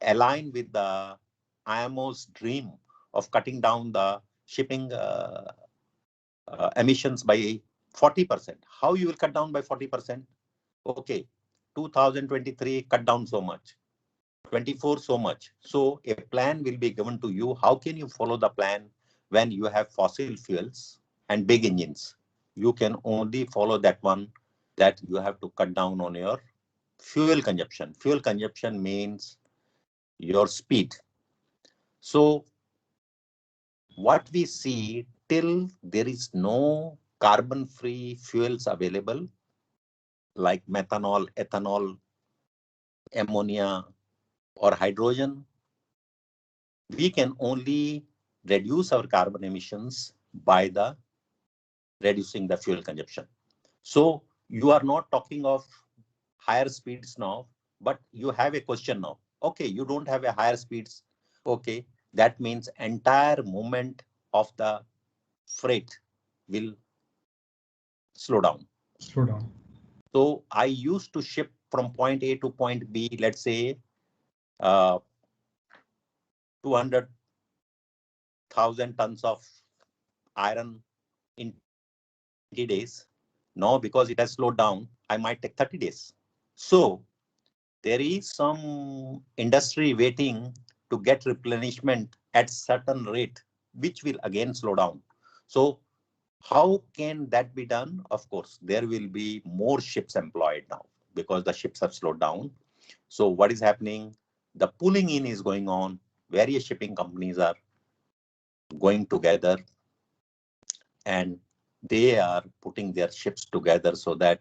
align with the IMO's dream of cutting down the shipping emissions by 40%. How you will cut down by 40%? Okay, 2023 cut down so much, 24 so much. So a plan will be given to you. How can you follow the plan when you have fossil fuels and big engines? You can only follow that one, that you have to cut down on your fuel consumption. Fuel consumption means your speed. So what we see, till there is no carbon-free fuels available, like methanol, ethanol, ammonia, or hydrogen, we can only reduce our carbon emissions by the reducing the fuel consumption. So you are not talking of higher speeds now, but you have a question now. Okay, you don't have a higher speeds. Okay, that means entire movement of the freight will slow down. Slow down. So I used to ship from point A to point B, let's say 200,000 tons of iron in 20 days. Now, because it has slowed down, I might take 30 days. So there is some industry waiting to get replenishment at certain rate, which will again slow down. So how can that be done? Of course, there will be more ships employed now because the ships have slowed down. So what is happening? The pulling in is going on. Various shipping companies are going together and they are putting their ships together so that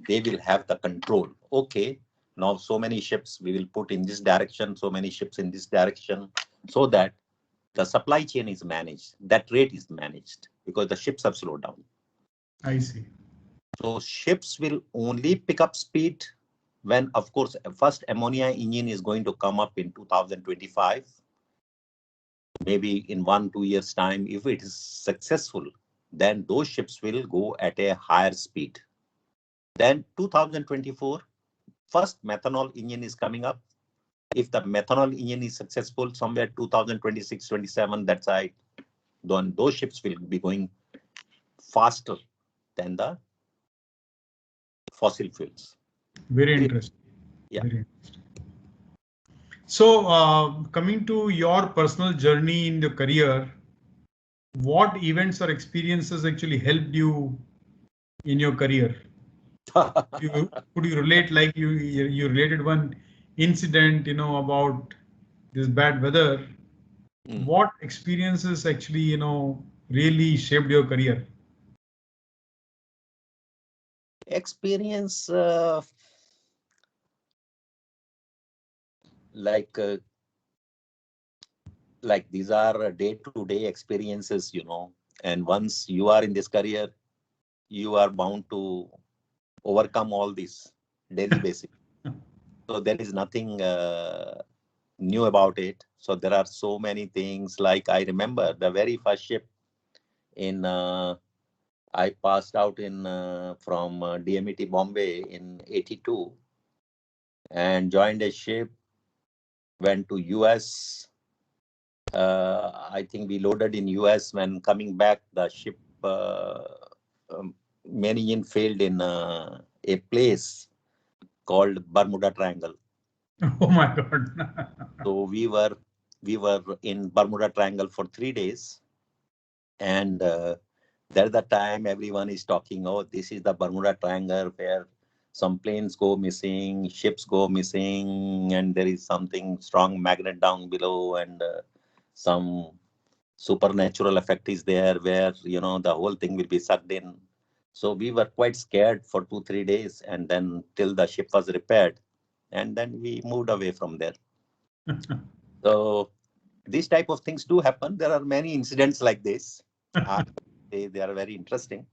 they will have the control. Okay, now so many ships we will put in this direction, so many ships in this direction, so that the supply chain is managed, that rate is managed, because the ships have slowed down. I see. So ships will only pick up speed when, of course, first ammonia engine is going to come up in 2025. Maybe in 1-2 years time, if it is successful, then those ships will go at a higher speed. Then 2024, first methanol engine is coming up. If the methanol engine is successful, somewhere 2026-27, that's right, then those ships will be going faster than the fossil fuels. Very interesting. Yeah. Very interesting. So coming to your personal journey in the career, what events or experiences actually helped you in your career? Could you relate, like you related one incident, about this bad weather? What experiences actually, really shaped your career? Experience like these are day-to-day experiences, and once you are in this career, you are bound to overcome all this daily basis. So there is nothing new about it. So there are so many things. Like I remember the very first ship in I passed out in from DMET Bombay in '82 and joined a ship, went to US. I think we loaded in US. When coming back, the ship main engine failed in a place called Bermuda Triangle. Oh my God. So we were in Bermuda Triangle for 3 days, and there's the time everyone is talking, oh, this is the Bermuda Triangle where some planes go missing, ships go missing, and there is something strong magnet down below, and some supernatural effect is there where the whole thing will be sucked in. So we were quite scared for 2-3 days, and then till the ship was repaired, and then we moved away from there. So these type of things do happen. There are many incidents like this. They are very interesting.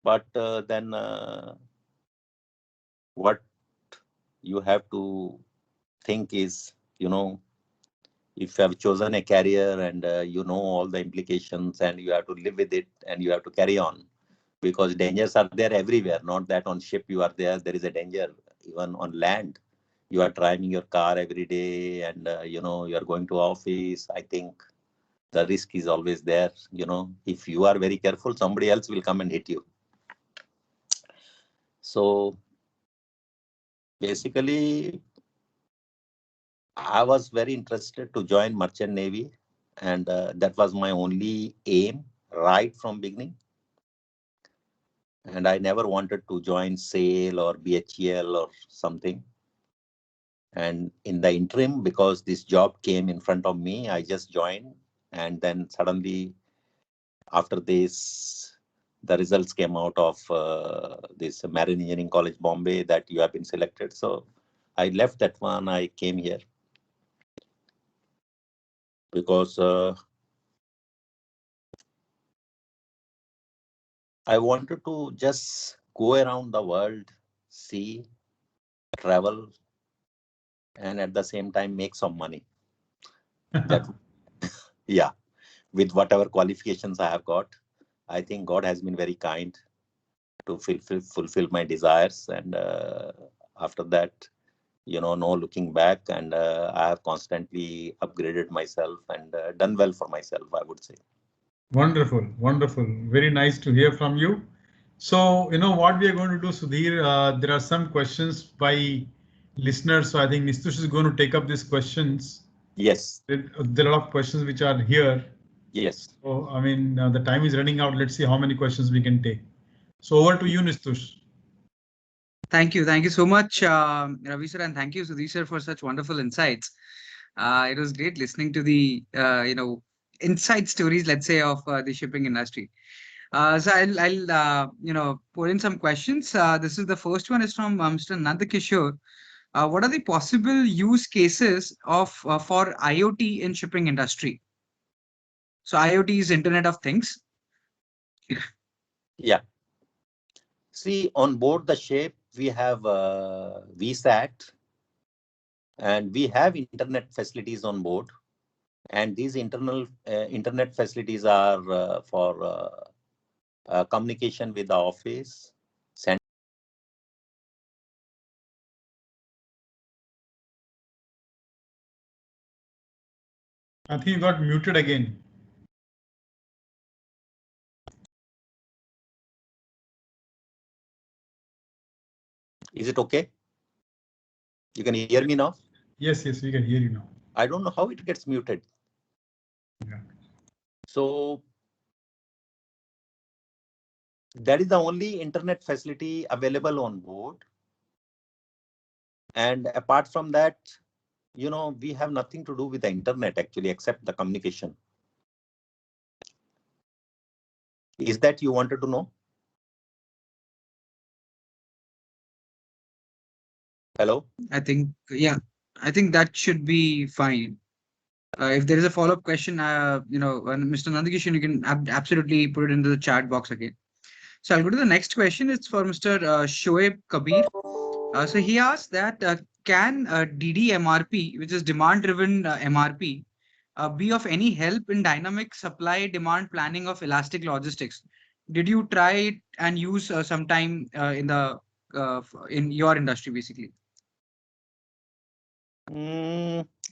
But then what you have to think is, if you have chosen a career and all the implications, and you have to live with it, and you have to carry on, because dangers are there everywhere. Not that on ship you are there is a danger. Even on land, you are driving your car every day and you know, you are going to office. I think the risk is always there. You know, if you are very careful, somebody else will come and hit you. So basically, I was very interested to join Merchant Navy, and that was my only aim right from beginning. And I never wanted to join SAIL or BHEL or something. And in the interim, because this job came in front of me, I just joined. And then suddenly, after this, the results came out of this Marine Engineering College, Bombay, that you have been selected. So I left that one. I came here because I wanted to just go around the world, see, travel, and at the same time make some money. That, yeah, with whatever qualifications I have got, I think God has been very kind to fulfill my desires. And after that, you know, no looking back. And I have constantly upgraded myself and done well for myself, I would say. Wonderful, wonderful. Very nice to hear from you. So, you know what we are going to do, Sudhir, there are some questions by listeners. So I think Nistush is going to take up these questions. Yes. There are a lot of questions which are here. Yes. So, I mean, the time is running out. Let's see how many questions we can take. So over to you, Nistush. Thank you. Thank you so much, Ravi sir, and thank you, Sudhir sir, for such wonderful insights. It was great listening to the, inside stories, let's say, of the shipping industry. So I'll put in some questions. This is the first one is from Mr. Nandakishore. What are the possible use cases of for IoT in shipping industry? So IoT is Internet of Things. Yeah. See, on board the ship, we have VSAT, and we have internet facilities on board. And these internet facilities are for communication with the office. I think you got muted again. Is it okay? You can hear me now? Yes, yes, we can hear you now. I don't know how it gets muted. Yeah. So that is the only internet facility available on board. And apart from that, you know, we have nothing to do with the internet actually, except the communication. Is that you wanted to know? Hello? I think, yeah, I think that should be fine. If there is a follow-up question, Mr. Nandakishan, you can absolutely put it into the chat box again. So I'll go to the next question. It's for Mr. Shoaib Kabir. So he asked that can DDMRP, which is demand-driven MRP, be of any help in dynamic supply-demand planning of elastic logistics? Did you try it and use sometime in your industry, basically?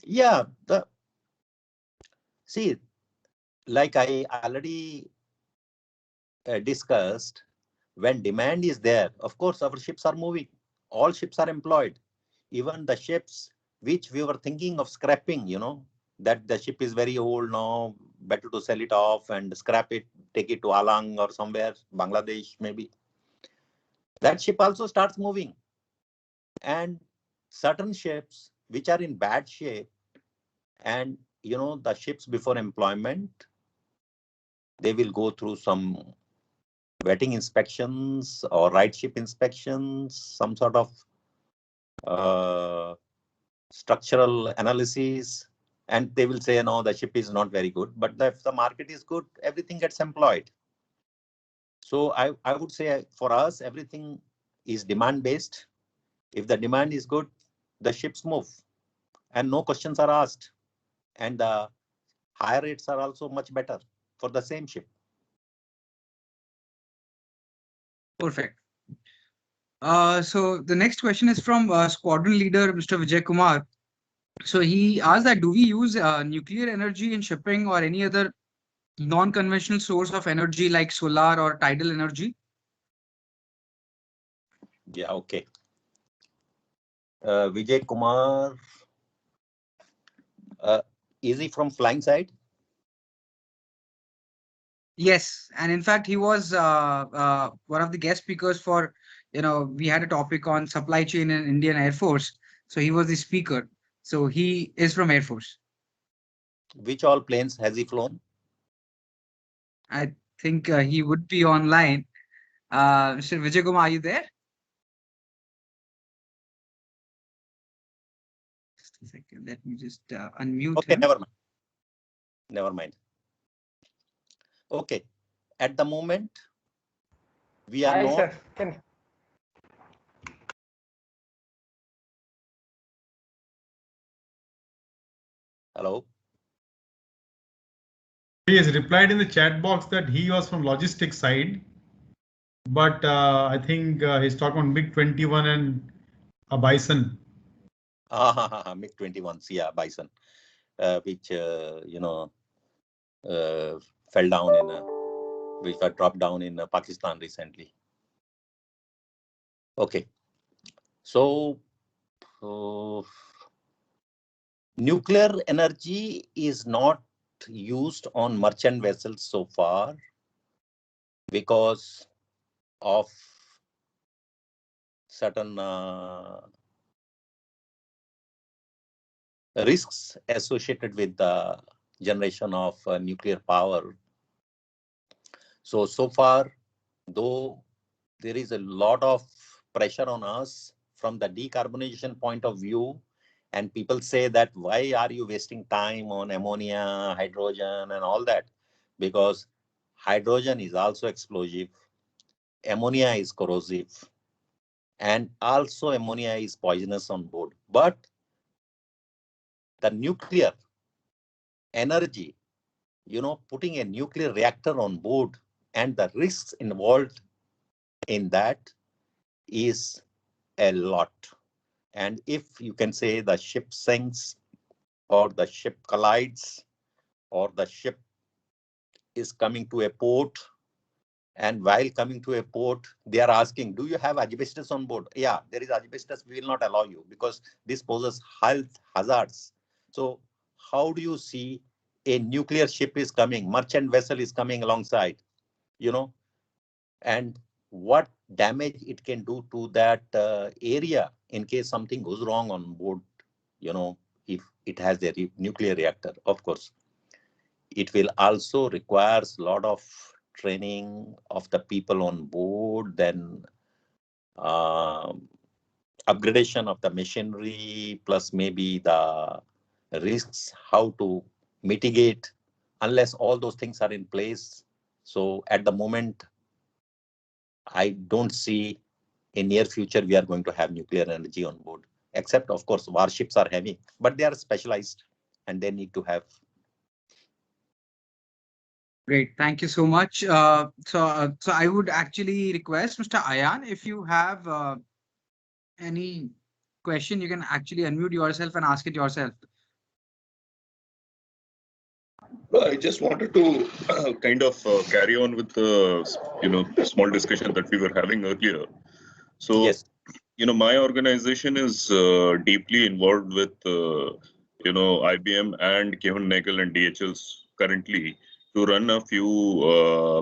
Yeah. See, like I already discussed, when demand is there, of course, our ships are moving. All ships are employed. Even the ships which we were thinking of scrapping, you know, that the ship is very old now, better to sell it off and scrap it, take it to Alang or somewhere, Bangladesh maybe. That ship also starts moving. And certain ships which are in bad shape, and you know, the ships before employment, they will go through some vetting inspections or right ship inspections, some sort of structural analysis, and they will say, no, the ship is not very good. But if the market is good, everything gets employed. So I would say for us, everything is demand based. If the demand is good, the ships move and no questions are asked. And the higher rates are also much better for the same ship. Perfect. So the next question is from squadron leader Mr. Vijay Kumar. So he asked that do we use nuclear energy in shipping or any other non-conventional source of energy like solar or tidal energy? Yeah, okay. Vijay Kumar, is he from flying side? Yes, and in fact, he was one of the guest speakers for, we had a topic on supply chain in Indian Air Force. So he was the speaker. So he is from Air Force. Which all planes has he flown? I think he would be online. Mr. Vijay Kumar, are you there? Just a second. Let me just unmute Okay, him. never mind. Never mind. Okay. At the moment, we are Hi, not. sir. Can Hello. He has replied in the chat box that he was from logistics side, but I think he's talking on MiG-21 and a Bison. MiG-21, yeah, Bison, which fell down in, which were dropped down in Pakistan recently. Okay, so nuclear energy is not used on merchant vessels so far because of certain risks associated with the generation of nuclear power. So far, though there is a lot of pressure on us from the decarbonization point of view, and people say that why are you wasting time on ammonia, hydrogen and all that? Because hydrogen is also explosive, ammonia is corrosive, and also ammonia is poisonous on board. But the nuclear energy, putting a nuclear reactor on board and the risks involved in that is a lot. And if you can say the ship sinks or the ship collides or the ship is coming to a port, and while coming to a port, they are asking, do you have asbestos on board? Yeah, there is asbestos. We will not allow you because this poses health hazards. So how do you see a nuclear ship is coming, merchant vessel is coming alongside, and what damage it can do to that area in case something goes wrong on board, if it has a nuclear reactor. Of course, it will also requires a lot of training of the people on board, then upgradation of the machinery, plus maybe the risks, how to mitigate, unless all those things are in place. So at the moment, I don't see in near future we are going to have nuclear energy on board, except of course warships are heavy, but they are specialized and they need to have. Great. Thank you so much. So I would actually request Mr. Ayan, if you have any question, you can actually unmute yourself and ask it yourself. Well, I just wanted to kind of carry on with the small discussion that we were having earlier. So, Yes. My organization is deeply involved with IBM and Kevin Nagel and DHL's currently to run a few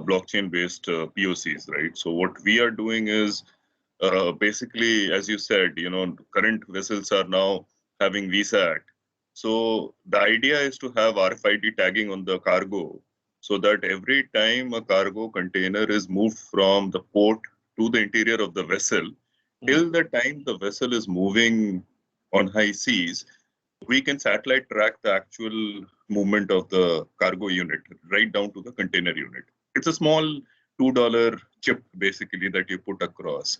blockchain-based POCs, right? So what we are doing is basically, as you said, current vessels are now having VSAT. So the idea is to have RFID tagging on the cargo so that every time a cargo container is moved from the port to the interior of the vessel, till the time the vessel is moving on high seas, we can satellite track the actual movement of the cargo unit right down to the container unit. It's a small $2 chip basically that you put across.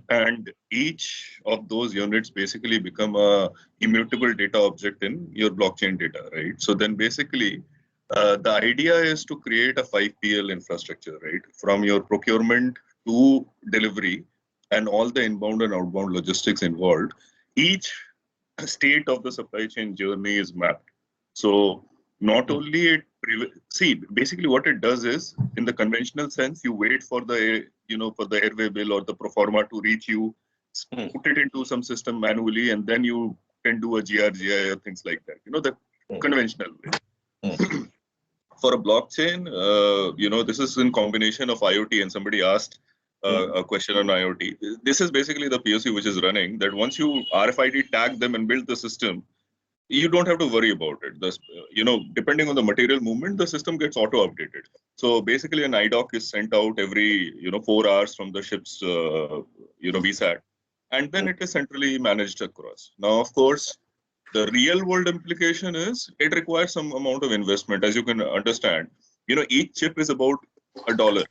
And each of those units basically become a immutable data object in your blockchain data, right? So then basically the idea is to create a 5PL infrastructure, right? From your procurement to delivery, and all the inbound and outbound logistics involved, each state of the supply chain journey is mapped. So not only it see, basically what it does is, in the conventional sense, you wait for the for the airway bill or the pro forma to reach you, put it into some system manually, and then you can do a GRGI or things like that. The conventional way. For a blockchain, this is in combination of IoT, and somebody asked a question on IoT. This is basically the POC which is running, that once you RFID tag them and build the system, you don't have to worry about it. Depending on the material movement, the system gets auto updated. So basically an IDOC is sent out every, 4 hours from the ship's, VSAT, and then it is centrally managed across. Now, of course, the real world implication is it requires some amount of investment, as you can understand. Each chip is about $1.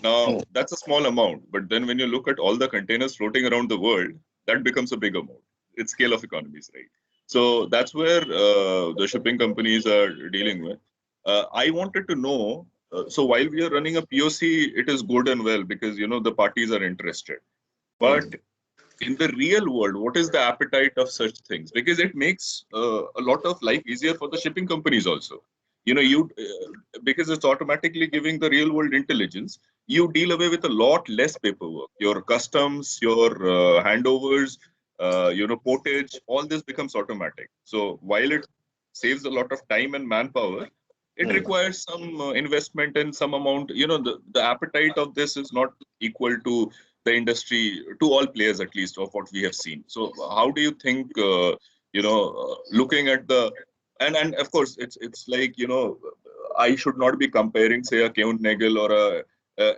Now, that's a small amount, but then when you look at all the containers floating around the world, that becomes a big amount. It's scale of economies, right? So that's where the shipping companies are dealing with. I wanted to know, so while we are running a POC, it is good and well because, the parties are interested. But in the real world, what is the appetite of such things? Because it makes a lot of life easier for the shipping companies also. Because it's automatically giving the real world intelligence, you deal away with a lot less paperwork. Your customs, your handovers, portage, all this becomes automatic. So while it saves a lot of time and manpower, it requires some investment and some amount. The appetite of this is not equal to the industry, to all players at least, of what we have seen. So how do you think, looking at the, and of course, it's like, I should not be comparing, say, a Keun Nagel or a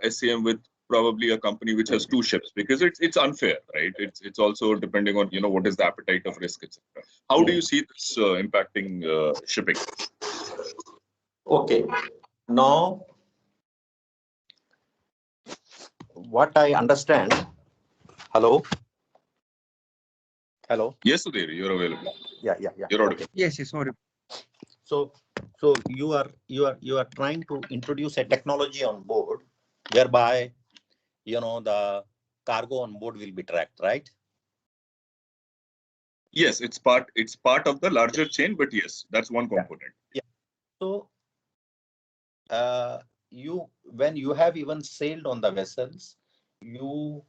SCM with probably a company which has 2 ships, because it's unfair, right? It's also depending on, what is the appetite of risk, etc. How do you see this impacting shipping? Okay. Now, what I understand. Hello. Yes, Sudhir, you're available. Yeah. You're audible. Yes, sorry. So you are trying to introduce a technology on board whereby the cargo on board will be tracked, right? Yes, it's part of the larger chain, but yes, that's one component. Yeah. So when you have even sailed on the vessels, you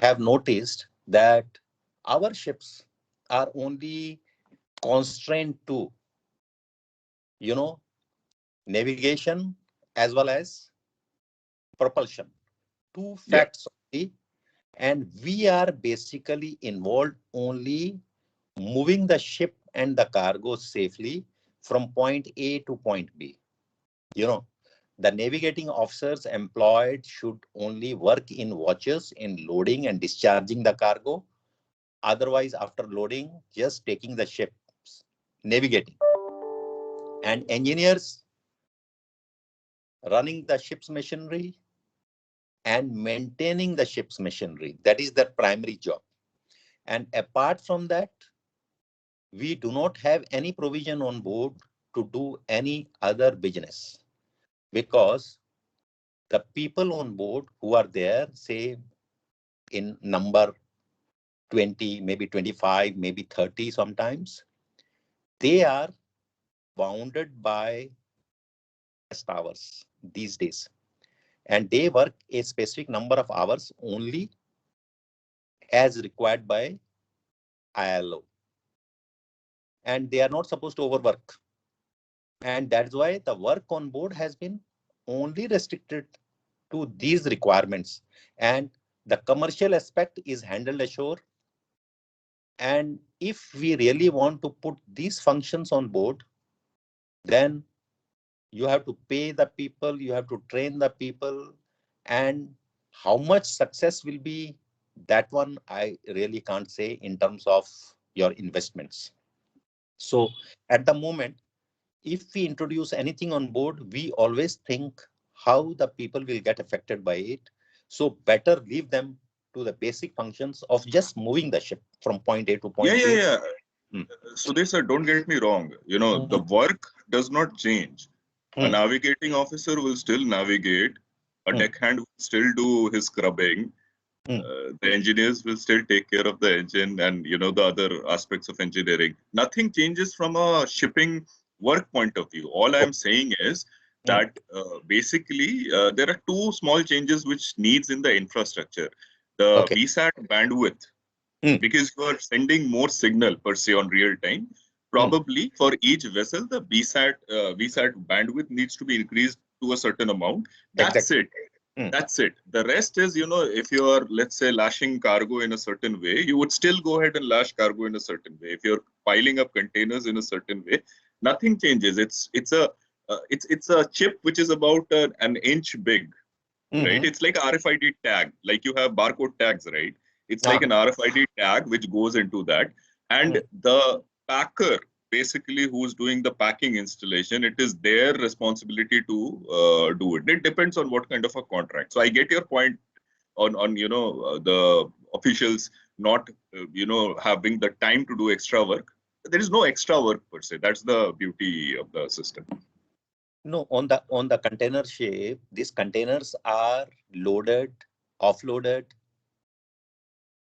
have noticed that our ships are only constrained to navigation as well as propulsion, 2 facts only, and we are basically involved only moving the ship and the cargo safely from point A to point B. The navigating officers employed should only work in watches in loading and discharging the cargo. Otherwise, after loading, just taking the ships, navigating. And engineers running the ship's machinery and maintaining the ship's machinery. That is their primary job. And apart from that, we do not have any provision on board to do any other business, because the people on board who are there, say in number 20, maybe 25, maybe 30 sometimes, they are bounded by hours these days. And they work a specific number of hours only as required by ILO. And they are not supposed to overwork. And that's why the work on board has been only restricted to these requirements. And the commercial aspect is handled ashore. And if we really want to put these functions on board, then you have to pay the people, you have to train the people, and how much success will be, that one I really can't say in terms of your investments. So at the moment, if we introduce anything on board, we always think how the people will get affected by it. So better leave them to the basic functions of just moving the ship from point A to point B. Yeah. So they said, don't get me wrong. The work does not change. A navigating officer will still navigate. A deckhand will still do his scrubbing. The engineers will still take care of the engine and the other aspects of engineering. Nothing changes from a shipping work point of view. All I'm saying is that basically there are two small changes which needs in the infrastructure. The Okay. VSAT bandwidth, because you are sending more signal per se on real time. Probably for each vessel, the VSAT bandwidth needs to be increased to a certain amount. That's it. That's it. The rest is, if you are, let's say, lashing cargo in a certain way, you would still go ahead and lash cargo in a certain way. If you're piling up containers in a certain way, nothing changes. It's a chip which is about an inch big, right? It's like RFID tag. Like you have barcode tags, right? It's like an RFID tag which goes into that, and the packer, basically, who's doing the packing installation, it is their responsibility to do it. It depends on what kind of a contract. So I get your point on the officials not having the time to do extra work. There is no extra work per se. That's the beauty of the system. No, on the container ship, these containers are loaded, offloaded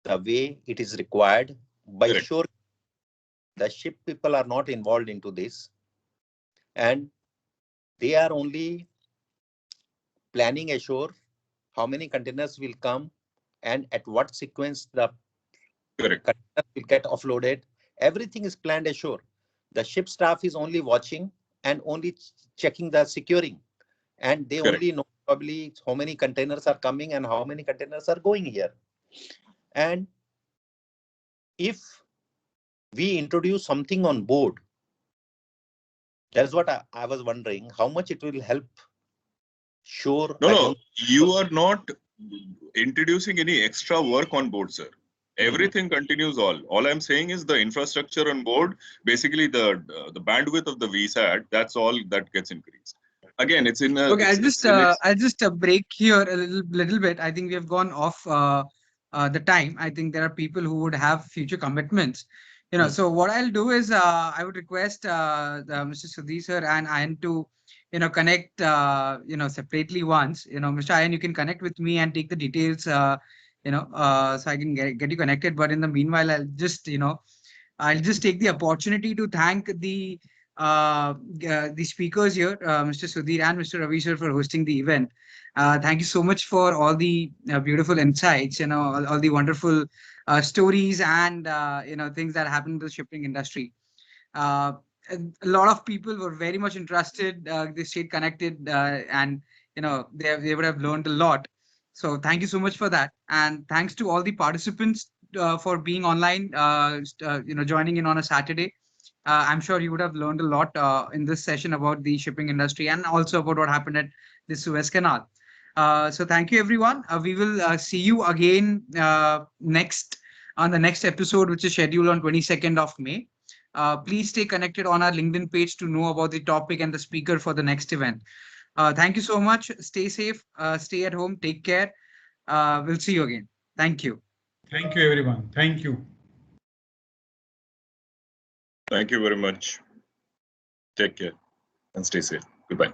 the way it is required by Correct. shore. The ship people are not involved into this, and they are only planning ashore how many containers will come and at what sequence the Correct. containers will get offloaded. Everything is planned ashore. The ship staff is only watching and only checking the securing, and they Correct. only know probably how many containers are coming and how many containers are going here. And if we introduce something on board, that's what I was wondering, how much it will help shore. No, you are not introducing any extra work on board, sir. Everything continues all I'm saying is the infrastructure on board, basically the bandwidth of the VSAT, that's all that gets increased. Again, it's in a, Okay, I'll just break here a little bit. I think we have gone off the time. I think there are people who would have future commitments. So what I'll do is I would request Mr. Sudhir sir and Ayan to connect separately once. Mr. Ayan, you can connect with me and take the details. So I can get you connected. But in the meanwhile, I'll just take the opportunity to thank the speakers here, Mr. Sudhir and Mr. Ravi sir, for hosting the event. Thank you so much for all the beautiful insights, all the wonderful stories and things that happen in the shipping industry. A lot of people were very much interested. They stayed connected, and they would have learned a lot. So thank you so much for that, and thanks to all the participants for being online. Joining in on a Saturday. I'm sure you would have learned a lot in this session about the shipping industry and also about what happened at the Suez Canal. So thank you, everyone. We will see you again next on the next episode, which is scheduled on 22nd of May. Please stay connected on our LinkedIn page to know about the topic and the speaker for the next event. Thank you so much. Stay safe. Stay at home. Take care. We'll see you again. Thank you. Thank you, everyone. Thank you. Thank you very much. Take care and stay safe. Goodbye.